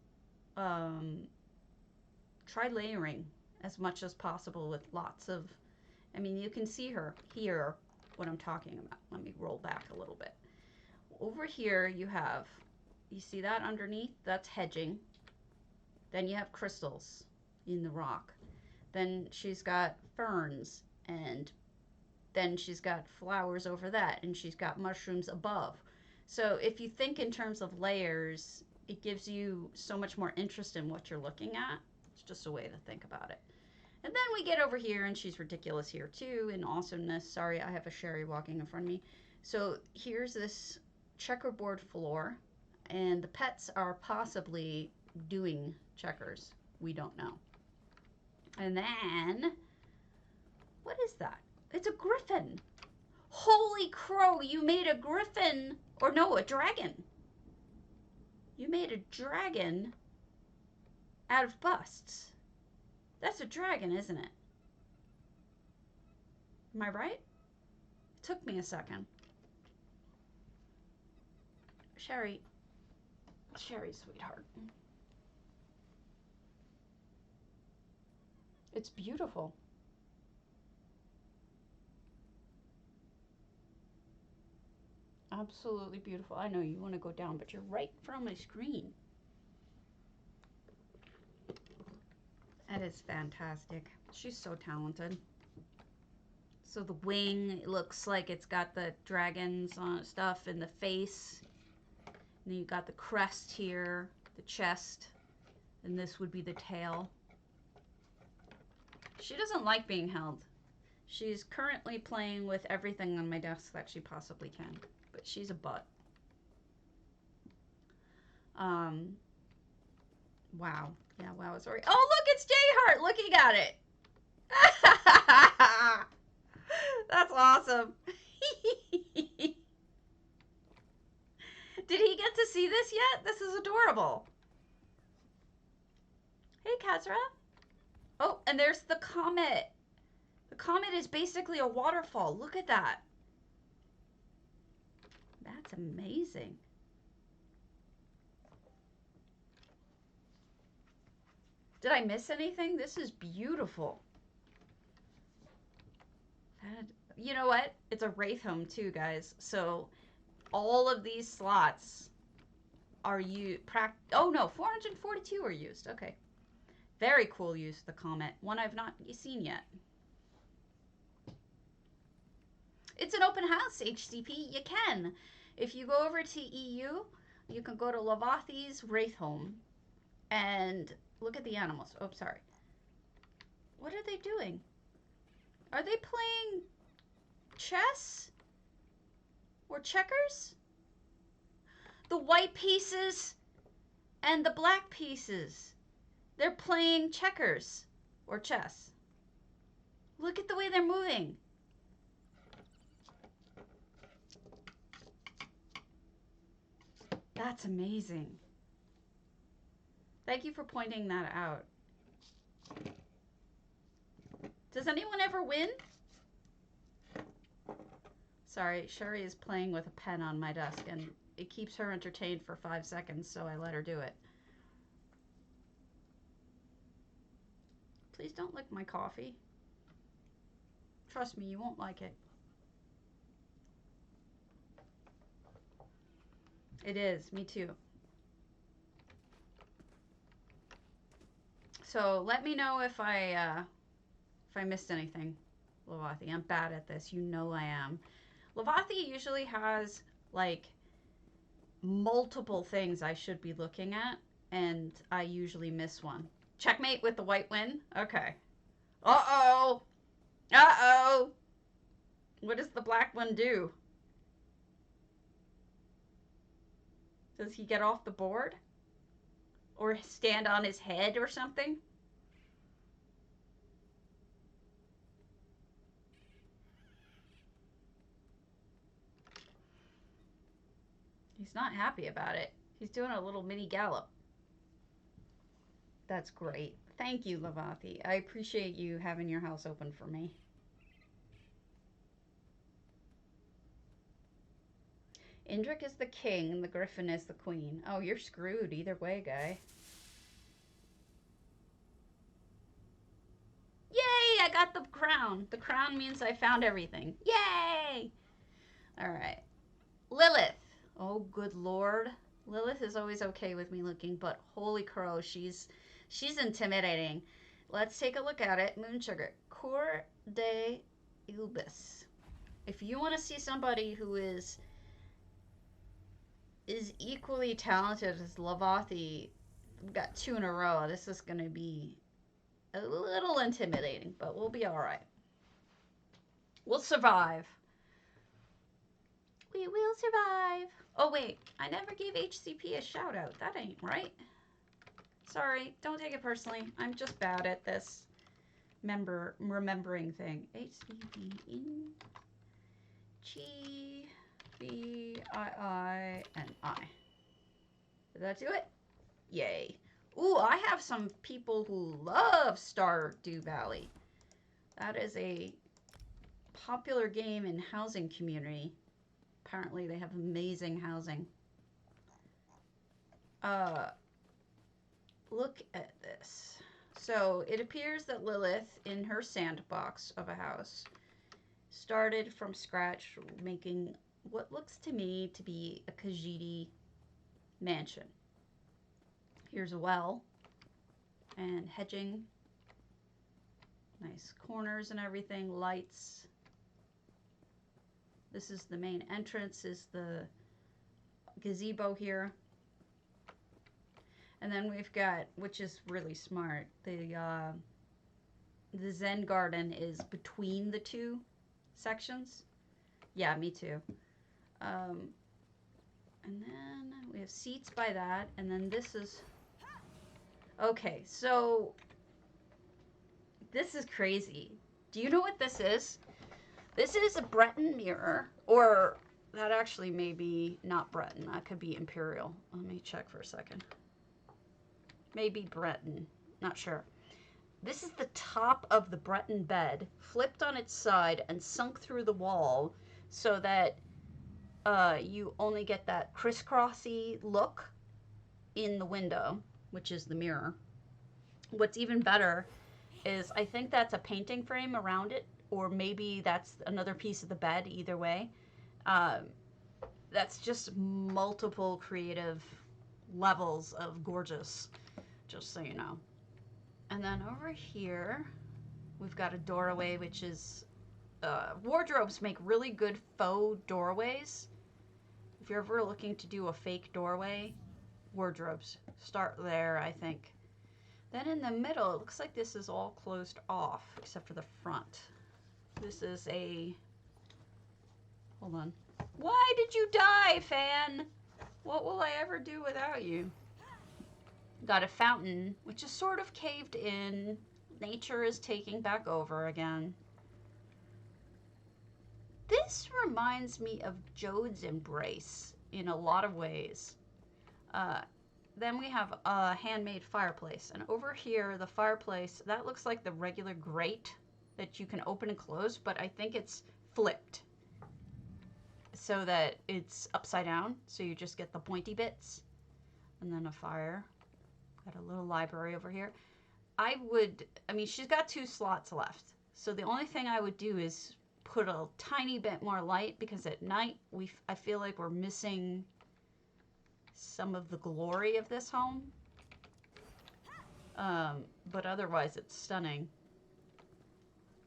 try layering as much as possible with lots of, I mean, you can see her here, what I'm talking about. Let me roll back a little bit. Over here you see that underneath? That's hedging. Then you have crystals in the rock. Then she's got ferns, and then she's got flowers over that, and she's got mushrooms above. So if you think in terms of layers, it gives you so much more interest in what you're looking at. It's just a way to think about it. And then we get over here, and she's ridiculous here too in awesomeness. Sorry, I have a Sherry walking in front of me. So here's this checkerboard floor, and the pets are possibly doing checkers. We don't know. And then, what is that? It's a griffin. Holy crow, you made a griffin, or no, a dragon. You made a dragon out of busts. That's a dragon, isn't it? Am I right? It took me a second. Sherry, sweetheart. It's beautiful. Absolutely beautiful. I know you want to go down, but you're right in front of my screen. That is fantastic. She's so talented. So the wing, it looks like it's got the dragons on stuff in the face. And then you got the crest here, the chest, and this would be the tail. She doesn't like being held. She's currently playing with everything on my desk that she possibly can, but she's a butt. Wow. Yeah, wow, sorry. Oh, look, it's J-Heart looking at it. That's awesome. Did he get to see this yet? This is adorable. Hey, Kazra. Oh, and there's the comet. The comet is basically a waterfall. Look at that. That's amazing. Did I miss anything? This is beautiful. You know what? It's a wraithhome too, guys. So all of these slots are oh no, 442 are used. Okay. Very cool use of the comet. One I've not seen yet. It's an open house, HCP. You can. If you go over to EU, you can go to Lovathy's wraithhome and look at the animals. Oh, sorry. What are they doing? Are they playing chess? Or checkers? The white pieces and the black pieces. They're playing checkers or chess. Look at the way they're moving. That's amazing. Thank you for pointing that out. Does anyone ever win? Sorry, Sherry is playing with a pen on my desk and it keeps her entertained for 5 seconds, so I let her do it. Please don't lick my coffee. Trust me, you won't like it. It is, me too. So let me know if I missed anything, Lovathy. I'm bad at this. You know I am. Lovathy usually has like multiple things I should be looking at, and I usually miss one. Checkmate with the white win? Okay. Uh-oh. Uh-oh. What does the black one do? Does he get off the board? Or stand on his head or something? He's not happy about it. He's doing a little mini gallop. That's great. Thank you, Lovathy. I appreciate you having your house open for me. Indrik is the king and the griffin is the queen. Oh, you're screwed either way, guy. Yay! I got the crown. The crown means I found everything. Yay! All right. Lilith. Oh, good lord. Lilith is always okay with me looking, but holy crow, she's intimidating. Let's take a look at it. Moonsugar. Cour de L'Ibis. If you want to see somebody who is equally talented as Lovathy, we've got 2 in a row. This is going to be a little intimidating, but we'll be all right. We'll survive. We will survive. Oh, wait. I never gave HCP a shout out. That ain't right. Sorry. Don't take it personally. I'm just bad at this remembering thing. HCP in G, B, I, and I. Did that do it? Yay. Ooh, I have some people who love Stardew Valley. That is a popular game in housing community. Apparently they have amazing housing. Look at this. So it appears that Lilith, in her sandbox of a house, started from scratch making what looks to me to be a Khajiit mansion. Here's a well and hedging, nice corners and everything, lights. This is the main entrance, is the gazebo here. And then we've got, which is really smart, the Zen garden is between the two sections. Yeah, me too. And then we have seats by that, and then this is... Okay, so this is crazy. Do you know what this is? This is a Breton mirror, or that actually may be not Breton. That could be Imperial. Let me check for a second. Maybe Breton. Not sure. This is the top of the Breton bed, flipped on its side and sunk through the wall so that you only get that crisscrossy look in the window, which is the mirror. What's even better is I think that's a painting frame around it, or maybe that's another piece of the bed, either way. That's just multiple creative levels of gorgeous, just so you know. And then over here, we've got a doorway, which is, wardrobes make really good faux doorways. If you're ever looking to do a fake doorway, wardrobes start there, I think. Then in the middle, it looks like this is all closed off, except for the front. This is a, hold on. Why did you die, fan? What will I ever do without you? Got a fountain, which is sort of caved in. Nature is taking back over again. This reminds me of Jode's Embrace in a lot of ways. Then we have a handmade fireplace. And over here, the fireplace, that looks like the regular grate that you can open and close, but I think it's flipped so that it's upside down. So you just get the pointy bits. And then a fire. Got a little library over here. I mean, she's got 2 slots left. So the only thing I would do is put a tiny bit more light, because at night I feel like we're missing some of the glory of this home. But otherwise it's stunning.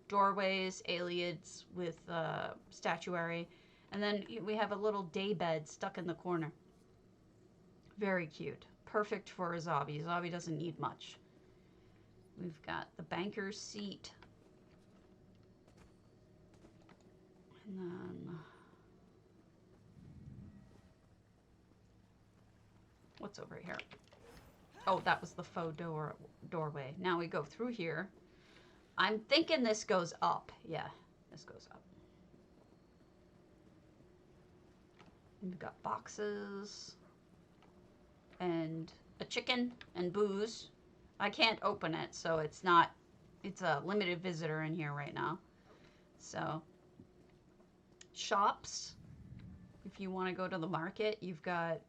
Doorways, aliads with statuary. And then we have a little day bed stuck in the corner. Very cute. Perfect for a zombie. Zombie doesn't need much. We've got the banker's seat. And then... what's over here? Oh, that was the faux doorway. Now we go through here. I'm thinking this goes up. Yeah, this goes up. We've got boxes. And a chicken and booze. I can't open it, so it's a limited visitor in here right now. So, shops. If you want to go to the market, you've got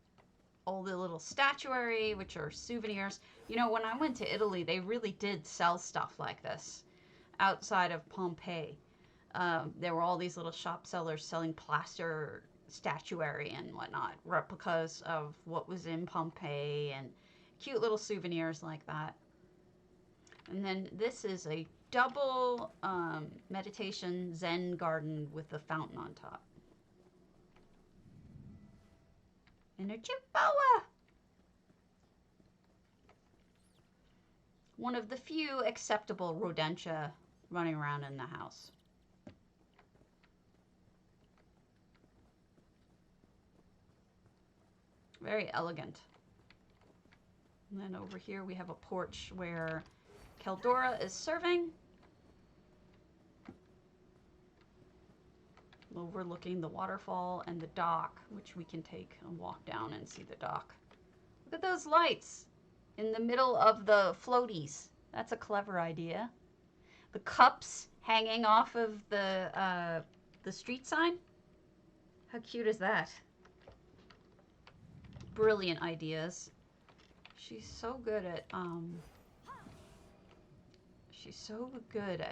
all the little statuary, which are souvenirs. You know, when I went to Italy, they really did sell stuff like this outside of Pompeii. There were all these little shop sellers selling plaster statuary and whatnot, replicas of what was in Pompeii, and cute little souvenirs like that. And then this is a double meditation Zen garden with a fountain on top. And a chihuahua! One of the few acceptable rodentia running around in the house. Very elegant. And then over here we have a porch where Keldora is serving. overlooking the waterfall and the dock, which we can take and walk down and see the dock. Look at those lights in the middle of the floaties. That's a clever idea. The cups hanging off of the street sign. How cute is that? Brilliant ideas. She's so good at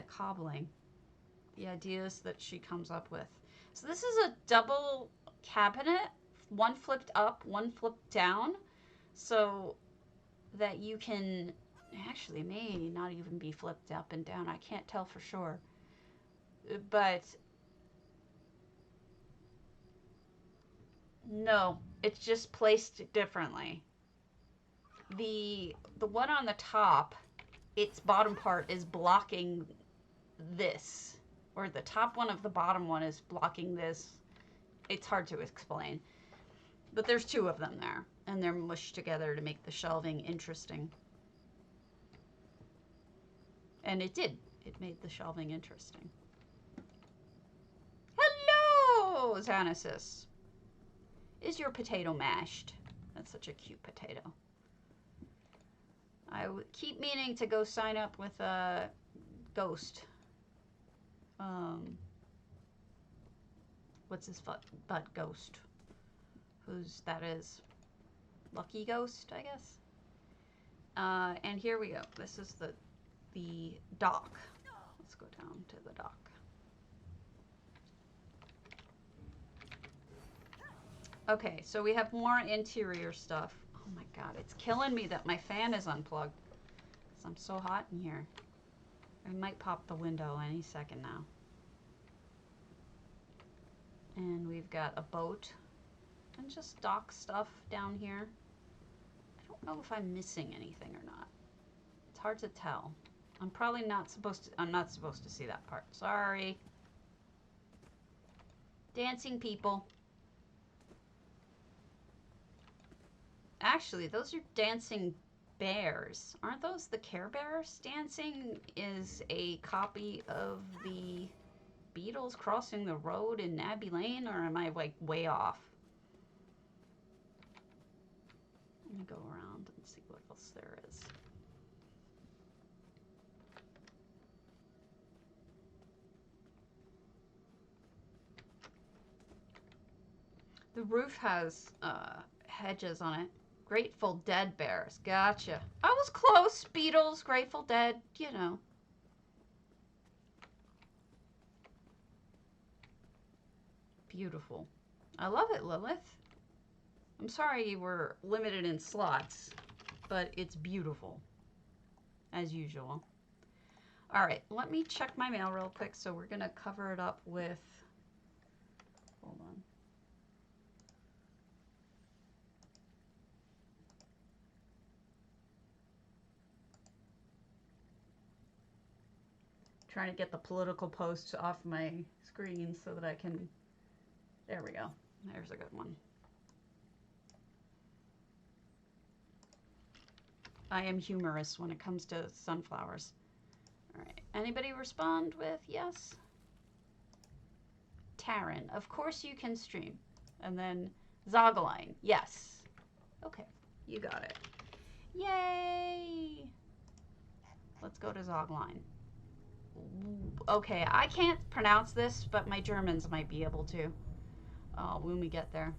cobbling the ideas that she comes up with. So this is a double cabinet, one flipped up, one flipped down, so that you can, actually may not even be flipped up and down. I can't tell for sure. But no, it's just placed differently. The one on the top, its bottom part is blocking this, or the top one of the bottom one is blocking this. It's hard to explain, but there's two of them there, and they're mushed together to make the shelving interesting. And it did. It made the shelving interesting. Hello, Xanasis. Is your potato mashed? That's such a cute potato. I keep meaning to go sign up with a Ghost. What's his butt Ghost? Who's that is? Lucky Ghost, I guess. And here we go. This is the dock. Let's go down to the dock. Okay, so we have more interior stuff. Oh my god, it's killing me that my fan is unplugged. 'Cause I'm so hot in here. I might pop the window any second now. And we've got a boat and just dock stuff down here. I don't know if I'm missing anything or not. It's hard to tell. I'm probably not supposed to, I'm not supposed to see that part. Sorry. Dancing people. Actually, those are dancing bears. Aren't those the Care Bears? Dancing is a copy of the Beatles Crossing the Road in Abbey Lane, or am I like way off? Let me go around and see what else there is. The roof has hedges on it. Grateful Dead bears. Gotcha. I was close. Beatles, Grateful Dead, you know. Beautiful. I love it, Lilith. I'm sorry you were limited in slots, but it's beautiful, as usual. All right, let me check my mail real quick. So we're going to cover it up with, hold on. Trying to get the political posts off my screen so that I can, there we go. There's a good one. I am humorous when it comes to sunflowers. All right, anybody respond with yes? Taryn, of course you can stream. And then Zogeline, yes. Okay, you got it. Yay! Let's go to Zogeline. Okay, I can't pronounce this, but my Germans might be able to when we get there.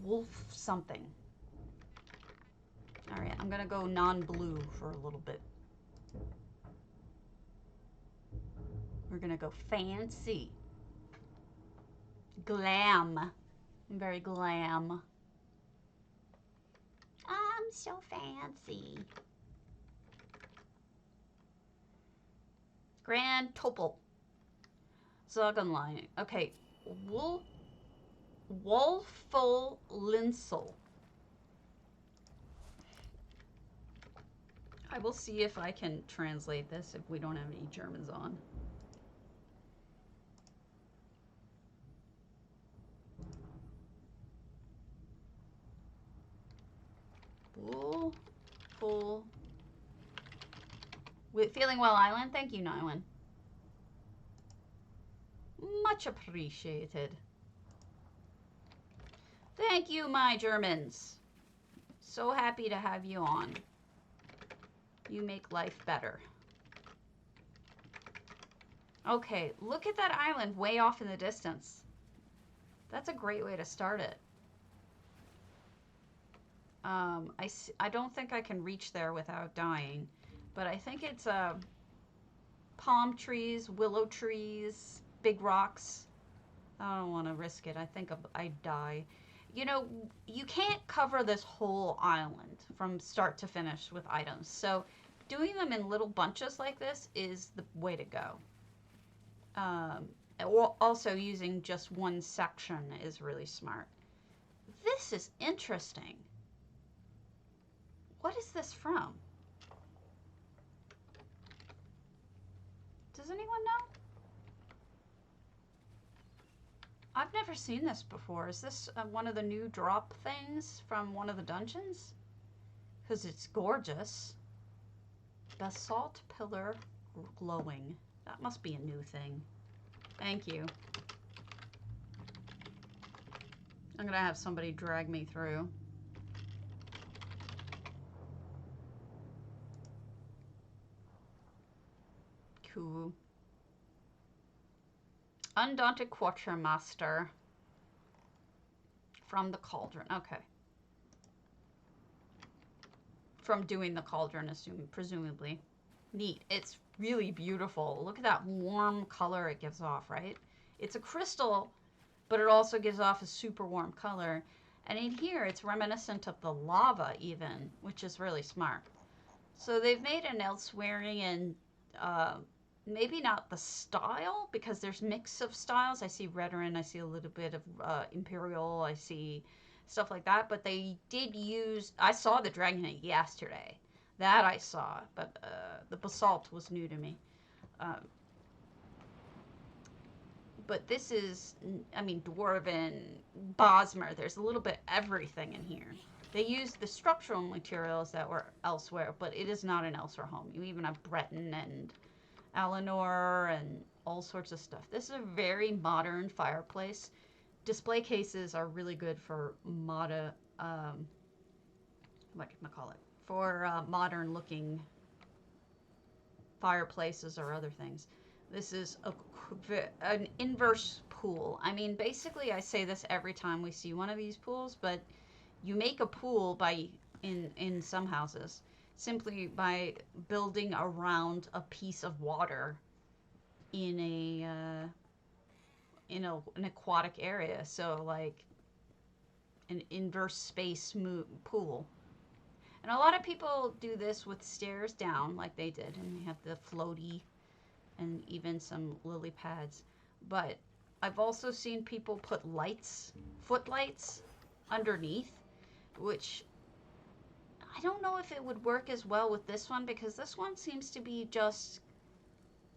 Wolf something. All right, I'm gonna go non-blue for a little bit. We're gonna go fancy. Glam. I'm very glam. I'm so fancy. Grand Topal. Zogeline. Okay. Wolfuhlinsel. I will see if I can translate this if we don't have any Germans on. Feeling Well Island. Thank you, Nyland. Much appreciated. Thank you, my Germans. So happy to have you on. You make life better. Okay, look at that island way off in the distance. That's a great way to start it. I don't think I can reach there without dying, but I think it's palm trees, willow trees, big rocks. I don't want to risk it. I think I'd die. You know, you can't cover this whole island from start to finish with items, so doing them in little bunches like this is the way to go. Also, using just one section is really smart. This is interesting. What is this from? Does anyone know? I've never seen this before. Is this one of the new drop things from one of the dungeons? Because it's gorgeous. Basalt pillar glowing. That must be a new thing. Thank you. I'm gonna have somebody drag me through. Cool. Undaunted Quartermaster. From the Cauldron. Okay. From doing the Cauldron, presumably. Neat. It's really beautiful. Look at that warm color it gives off, right? It's a crystal, but it also gives off a super warm color. And in here, it's reminiscent of the lava even, which is really smart. So they've made an Elsewerian, maybe not the style, because there's mix of styles. I see Redoran, I see a little bit of Imperial, I see stuff like that. But they did use, I saw the Dragonite yesterday. That I saw, but the Basalt was new to me. But this is, I mean, Dwarven, Bosmer, there's a little bit everything in here. They used the structural materials that were elsewhere, but it is not an Elsewhere You even have Breton and Alinor and all sorts of stuff. This is a very modern fireplace. Display cases are really good for what can I call it? For modern looking fireplaces or other things. This is an inverse pool. I mean, basically I say this every time we see one of these pools, but you make a pool by in some houses simply by building around a piece of water in an aquatic area. So like an inverse space pool. And a lot of people do this with stairs down like they did, and they have the floaty and even some lily pads. But I've also seen people put lights, footlights, underneath, which I don't know if it would work as well with this one, because this one seems to be just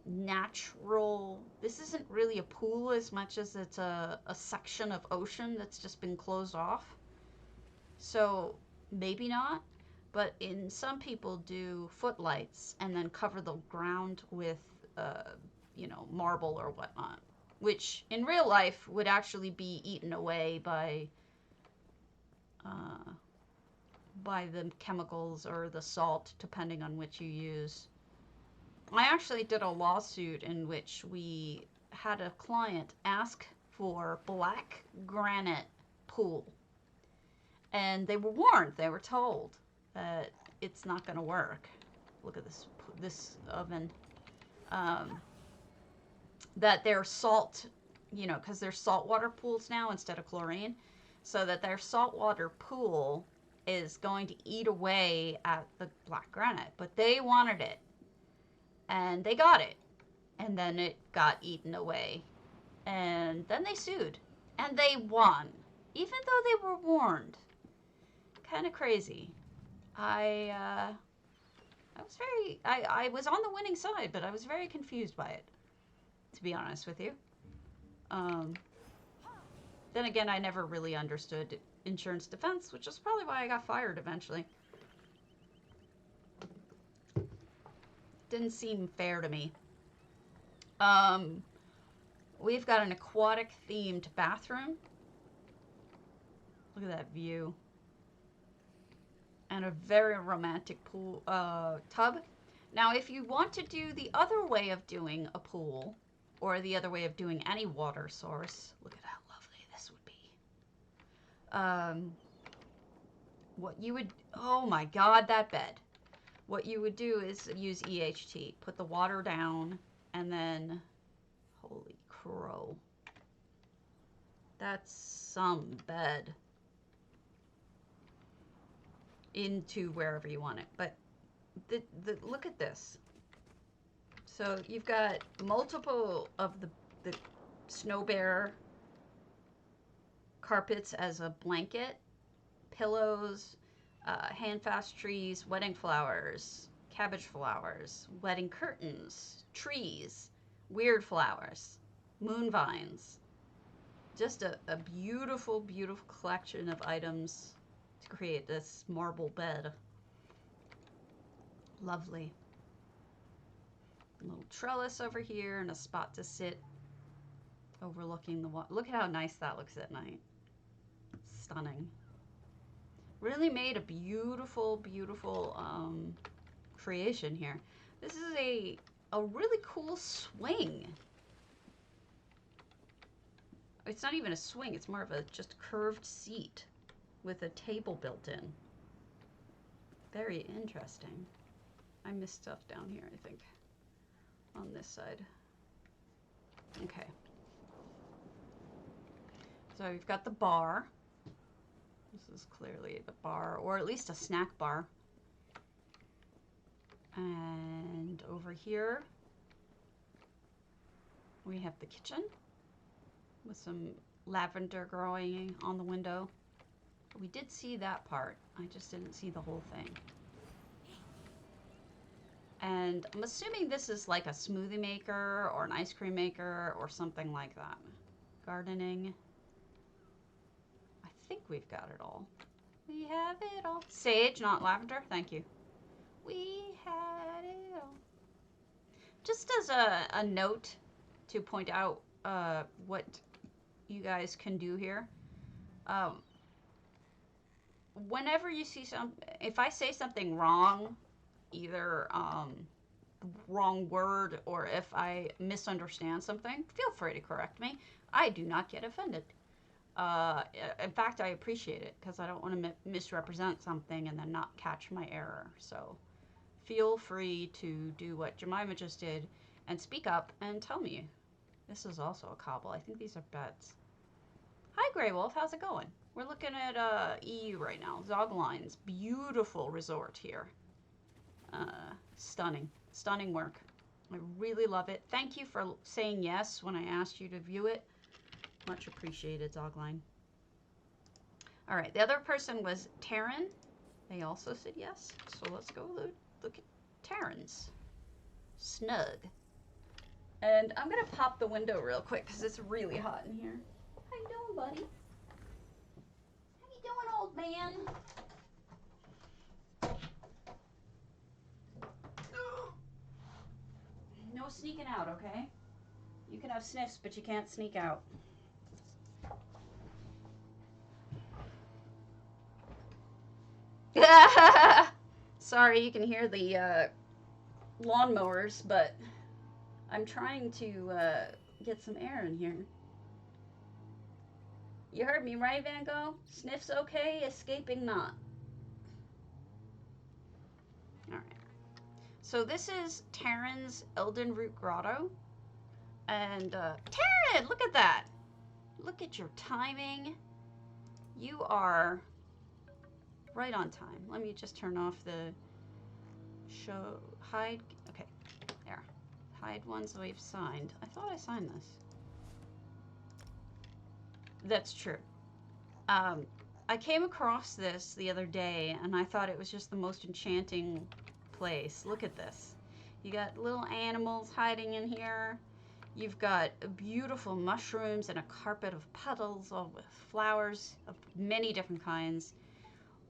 natural. This isn't really a pool as much as it's a section of ocean that's just been closed off. So maybe not. But some people do footlights and then cover the ground with, marble or whatnot, which in real life would actually be eaten away by the chemicals or the salt, depending on which you use. I actually did a lawsuit in which we had a client ask for black granite pool, and they were warned. They were told that it's not going to work. Look at this oven. That their salt, because there's saltwater pools now instead of chlorine, so that their saltwater pool is going to eat away at the black granite. But they wanted it, and they got it, and then it got eaten away, and then they sued, and they won, even though they were warned. Kind of crazy. I was on the winning side, but I was very confused by it, to be honest with you. Then again, I never really understood insurance defense, which is probably why I got fired eventually. Didn't seem fair to me. We've got an aquatic themed bathroom. Look at that view. And a very romantic pool tub. Now, if you want to do the other way of doing a pool, or the other way of doing any water source, look at how lovely this would be. What you would, oh my God, that bed. What you would do is use EHT, put the water down, and then, holy crow. That's some bed. Into wherever you want it. But look at this. So you've got multiple of the snow bear carpets as a blanket, pillows, handfast trees, wedding flowers, cabbage flowers, wedding curtains, trees, weird flowers, moon vines. Just a beautiful, beautiful collection of items to create this marble bed. Lovely. A little trellis over here and a spot to sit overlooking the water. Look at how nice that looks at night. Stunning. Really made a beautiful, beautiful creation here. This is a really cool swing. It's not even a swing, it's more of a just curved seat with a table built in. Very interesting. I missed stuff down here, I think, on this side. Okay. So we've got the bar. This is clearly the bar, or at least a snack bar. And over here, we have the kitchen with some lavender growing on the window. We did see that part. I just didn't see the whole thing. And I'm assuming this is like a smoothie maker or an ice cream maker or something like that. Gardening. I think we've got it all. We have it all. Sage, not lavender. Thank you. We had it all. Just as a note to point out what you guys can do here. Whenever you see if I say something wrong, either wrong word or if I misunderstand something, feel free to correct me. I do not get offended. In fact, I appreciate it because I don't want to misrepresent something and then not catch my error. So feel free to do what Jemima just did and speak up and tell me. This is also a cobble. I think these are beds. Hi, Grey Wolf. How's it going? We're looking at EU right now. Zogeline's beautiful resort here. Stunning. Stunning work. I really love it. Thank you for saying yes when I asked you to view it. Much appreciated, Zogline. All right, the other person was Taryn. They also said yes. So let's go look at Taryn's. Snug. And I'm going to pop the window real quick because it's really hot in here. How you doing, buddy? How you doing, old man? No sneaking out, okay? You can have sniffs, but you can't sneak out. Sorry, you can hear the lawnmowers, but I'm trying to get some air in here. You heard me, right, Van Gogh? Sniffs okay, escaping not. Alright. So this is Taryn's Elden Root Grotto. And, Taryn, look at that! Look at your timing. You are right on time. Let me just turn off the hide. Okay, there. Hide ones that we've signed. I thought I signed this. That's true. I came across this the other day and I thought it was just the most enchanting place. Look at this. You got little animals hiding in here. You've got beautiful mushrooms and a carpet of petals all with flowers of many different kinds.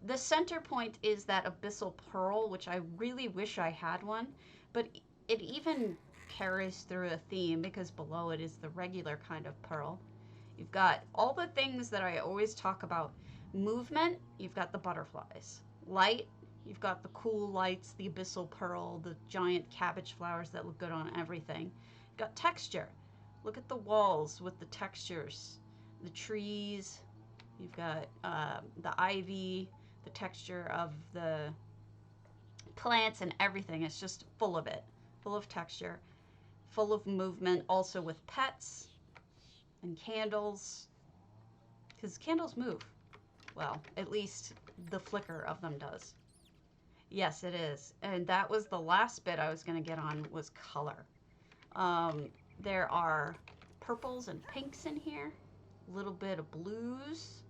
The center point is that abyssal pearl, which I really wish I had one, but it even carries through a theme because below it is the regular kind of pearl. You've got all the things that I always talk about. Movement, you've got the butterflies. Light, you've got the cool lights, the abyssal pearl, the giant cabbage flowers that look good on everything. You've got texture. Look at the walls with the textures. The trees, you've got the ivy, the texture of the plants and everything. It's just full of it. Full of texture. Full of movement, also with pets and candles. Because candles move. Well, at least the flicker of them does. Yes, it is. And that was the last bit I was going to get on, was color. There are purples and pinks in here. A little bit of blues.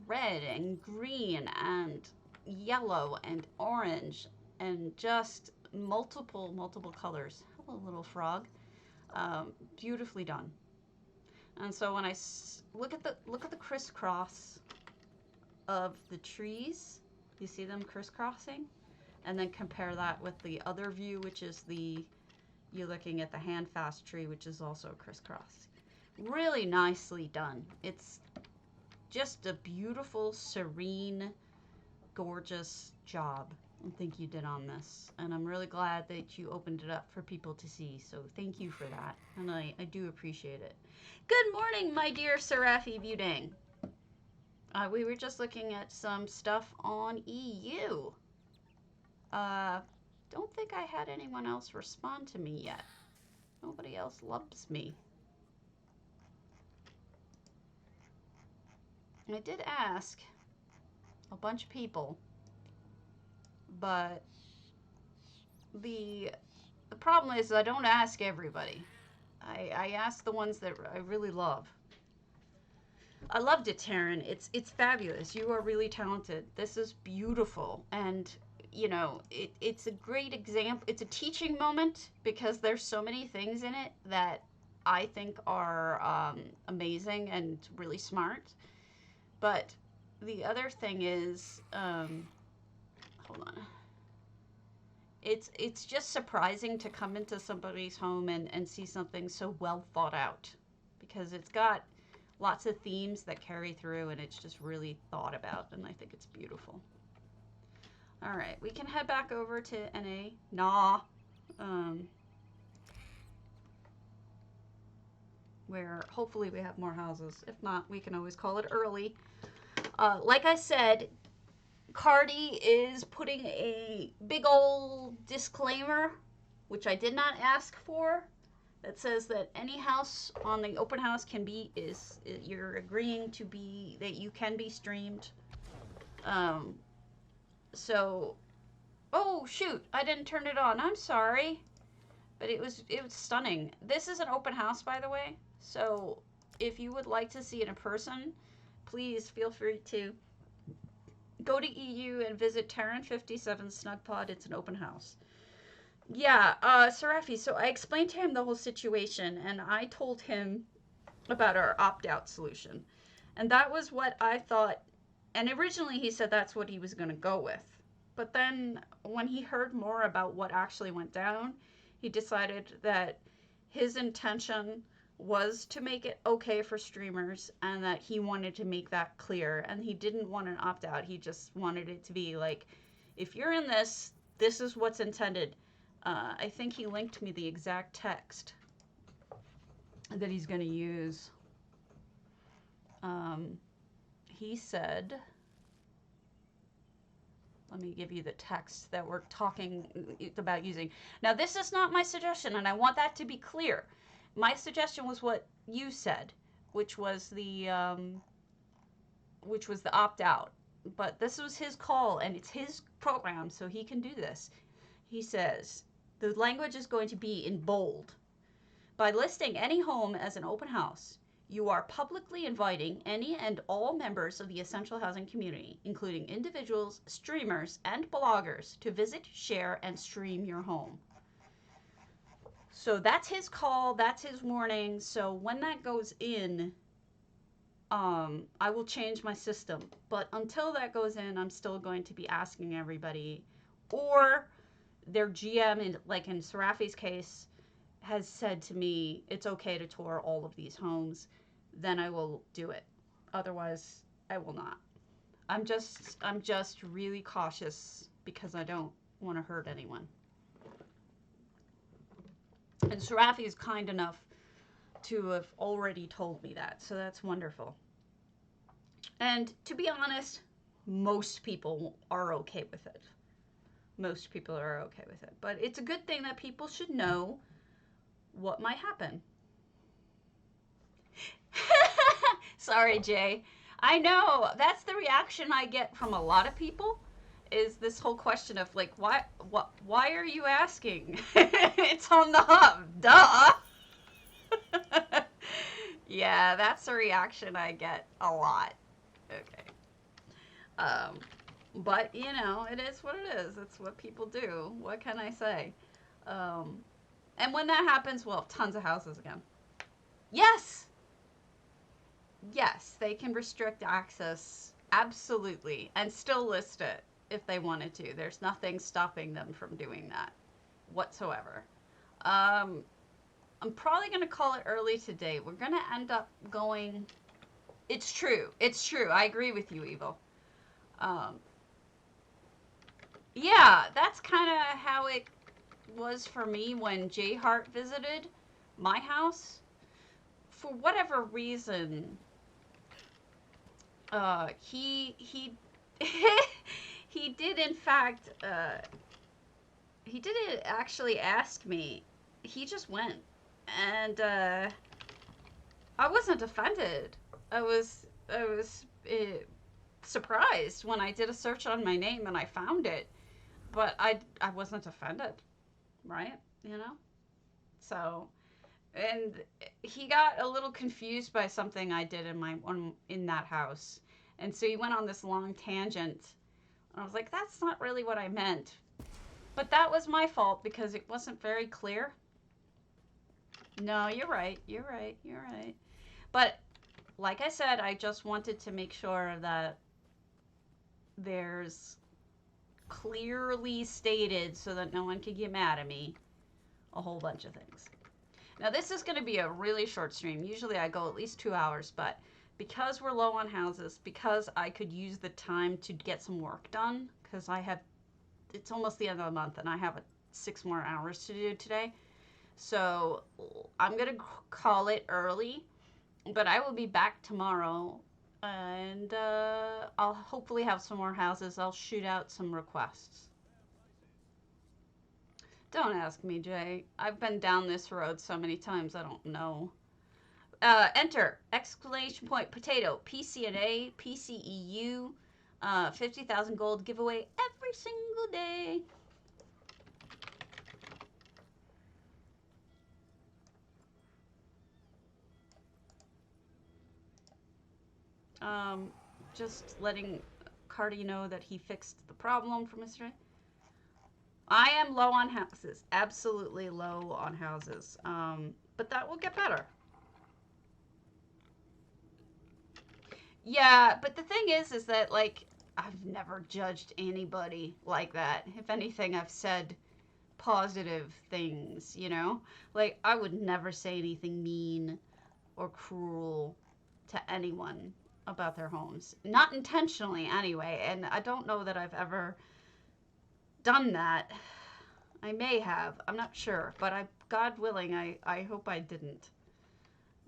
Red and green and yellow and orange. And just multiple colors. Hello, little frog. Beautifully done. And so when I look at the crisscross of the trees, you see them crisscrossing, and then compare that with the other view, which is you're looking at the handfast tree, which is also crisscross. Really nicely done. It's just a beautiful, serene, gorgeous job I think you did on this, and I'm really glad that you opened it up for people to see, so thank you for that, and I do appreciate it. Good morning, my dear Seraphi Budang. We were just looking at some stuff on EU. Don't think I had anyone else respond to me yet. Nobody else loves me. I did ask a bunch of people, but the problem is I don't ask everybody. I ask the ones that I really love. I loved it, Taryn. It's fabulous. You are really talented. This is beautiful, and you know it's a great example. It's a teaching moment because there's so many things in it that I think are amazing and really smart. But the other thing is, hold on. It's just surprising to come into somebody's home and see something so well thought out, because it's got lots of themes that carry through, and it's just really thought about, and I think it's beautiful. All right, we can head back over to NA, where hopefully we have more houses. If not, we can always call it early. Like I said, Cardi is putting a big old disclaimer, which I did not ask for, that says that any house on the open house you're agreeing to be, that you can be streamed. So, oh shoot, I didn't turn it on. I'm sorry, but it was stunning. This is an open house, by the way. So if you would like to see it in person, please feel free to go to EU and visit Terran 57 Snugpod. It's an open house. Yeah, Seraphi, so I explained to him the whole situation, and I told him about our opt-out solution. And that was what I thought, and originally he said that's what he was going to go with. But then when he heard more about what actually went down, he decided that his intention was to make it okay for streamers, and that he wanted to make that clear, and he didn't want an opt-out. He just wanted it to be like, if you're in this, this is what's intended. I think he linked me the exact text that he's going to use. He said, let me give you the text that we're talking about using. Now, this is not my suggestion, and I want that to be clear. My suggestion was what you said, which was the opt-out. But this was his call, and it's his program, so he can do this. He says, the language is going to be in bold. By listing any home as an open house, you are publicly inviting any and all members of the essential housing community, including individuals, streamers, and bloggers, to visit, share, and stream your home. So that's his call, that's his warning. So when that goes in, I will change my system. But until that goes in, I'm still going to be asking everybody, or their GM, in like in Seraphi's case, has said to me it's okay to tour all of these homes, then I will do it. Otherwise, I will not. I'm just really cautious because I don't want to hurt anyone. And Seraphi is kind enough to have already told me that, so that's wonderful. And to be honest, most people are okay with it. Most people are okay with it. But it's a good thing that people should know what might happen. Sorry, Jay. I know. That's the reaction I get from a lot of people, is this whole question of like, why are you asking? It's on the hub. Duh. Yeah, that's a reaction I get a lot. Okay. But, you know, it is what it is. It's what people do. What can I say? And when that happens, we'll have tons of houses again. Yes! Yes, they can restrict access, absolutely, and still list it if they wanted to. There's nothing stopping them from doing that whatsoever. I'm probably going to call it early today. We're going to end up going... It's true. It's true. I agree with you, Evil. Yeah, that's kind of how it was for me when J Hart visited my house. For whatever reason, he he did in fact he didn't actually ask me. He just went, and I wasn't offended. I was surprised when I did a search on my name and I found it, but I wasn't offended, right? You know? So, and he got a little confused by something I did in that house, and so he went on this long tangent, and I was like, that's not really what I meant. But that was my fault because it wasn't very clear. No, you're right. You're right. You're right. But like I said, I just wanted to make sure that there's clearly stated so that no one can get mad at me a whole bunch of things. Now, this is going to be a really short stream. Usually I go at least 2 hours, but because we're low on houses, because I could use the time to get some work done, because it's almost the end of the month and I have 6 more hours to do today. So I'm going to call it early, but I will be back tomorrow, and I'll hopefully have some more houses. I'll shoot out some requests. Don't ask me, Jay. I've been down this road so many times, I don't know. Enter, exclamation point, potato, PCNA, PCEU, 50,000 gold giveaway every single day. Just letting Cardi know that he fixed the problem from yesterday. I am low on houses. Absolutely low on houses. But that will get better. Yeah, but the thing is that, like, I've never judged anybody like that. If anything, I've said positive things, you know? Like, I would never say anything mean or cruel to anyone about their homes. Not intentionally, anyway. And I don't know that I've ever done that. I may have. I'm not sure. But God willing, I hope I didn't.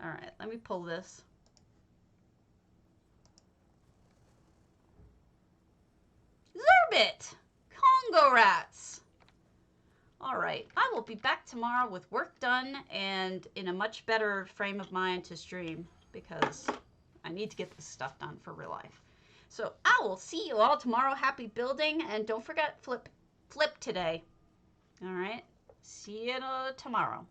All right, let me pull this. Zerbit! Congo rats! All right, I will be back tomorrow with work done and in a much better frame of mind to stream, because I need to get this stuff done for real life. So I will see you all tomorrow. Happy building, and don't forget flip today. All right, see you tomorrow.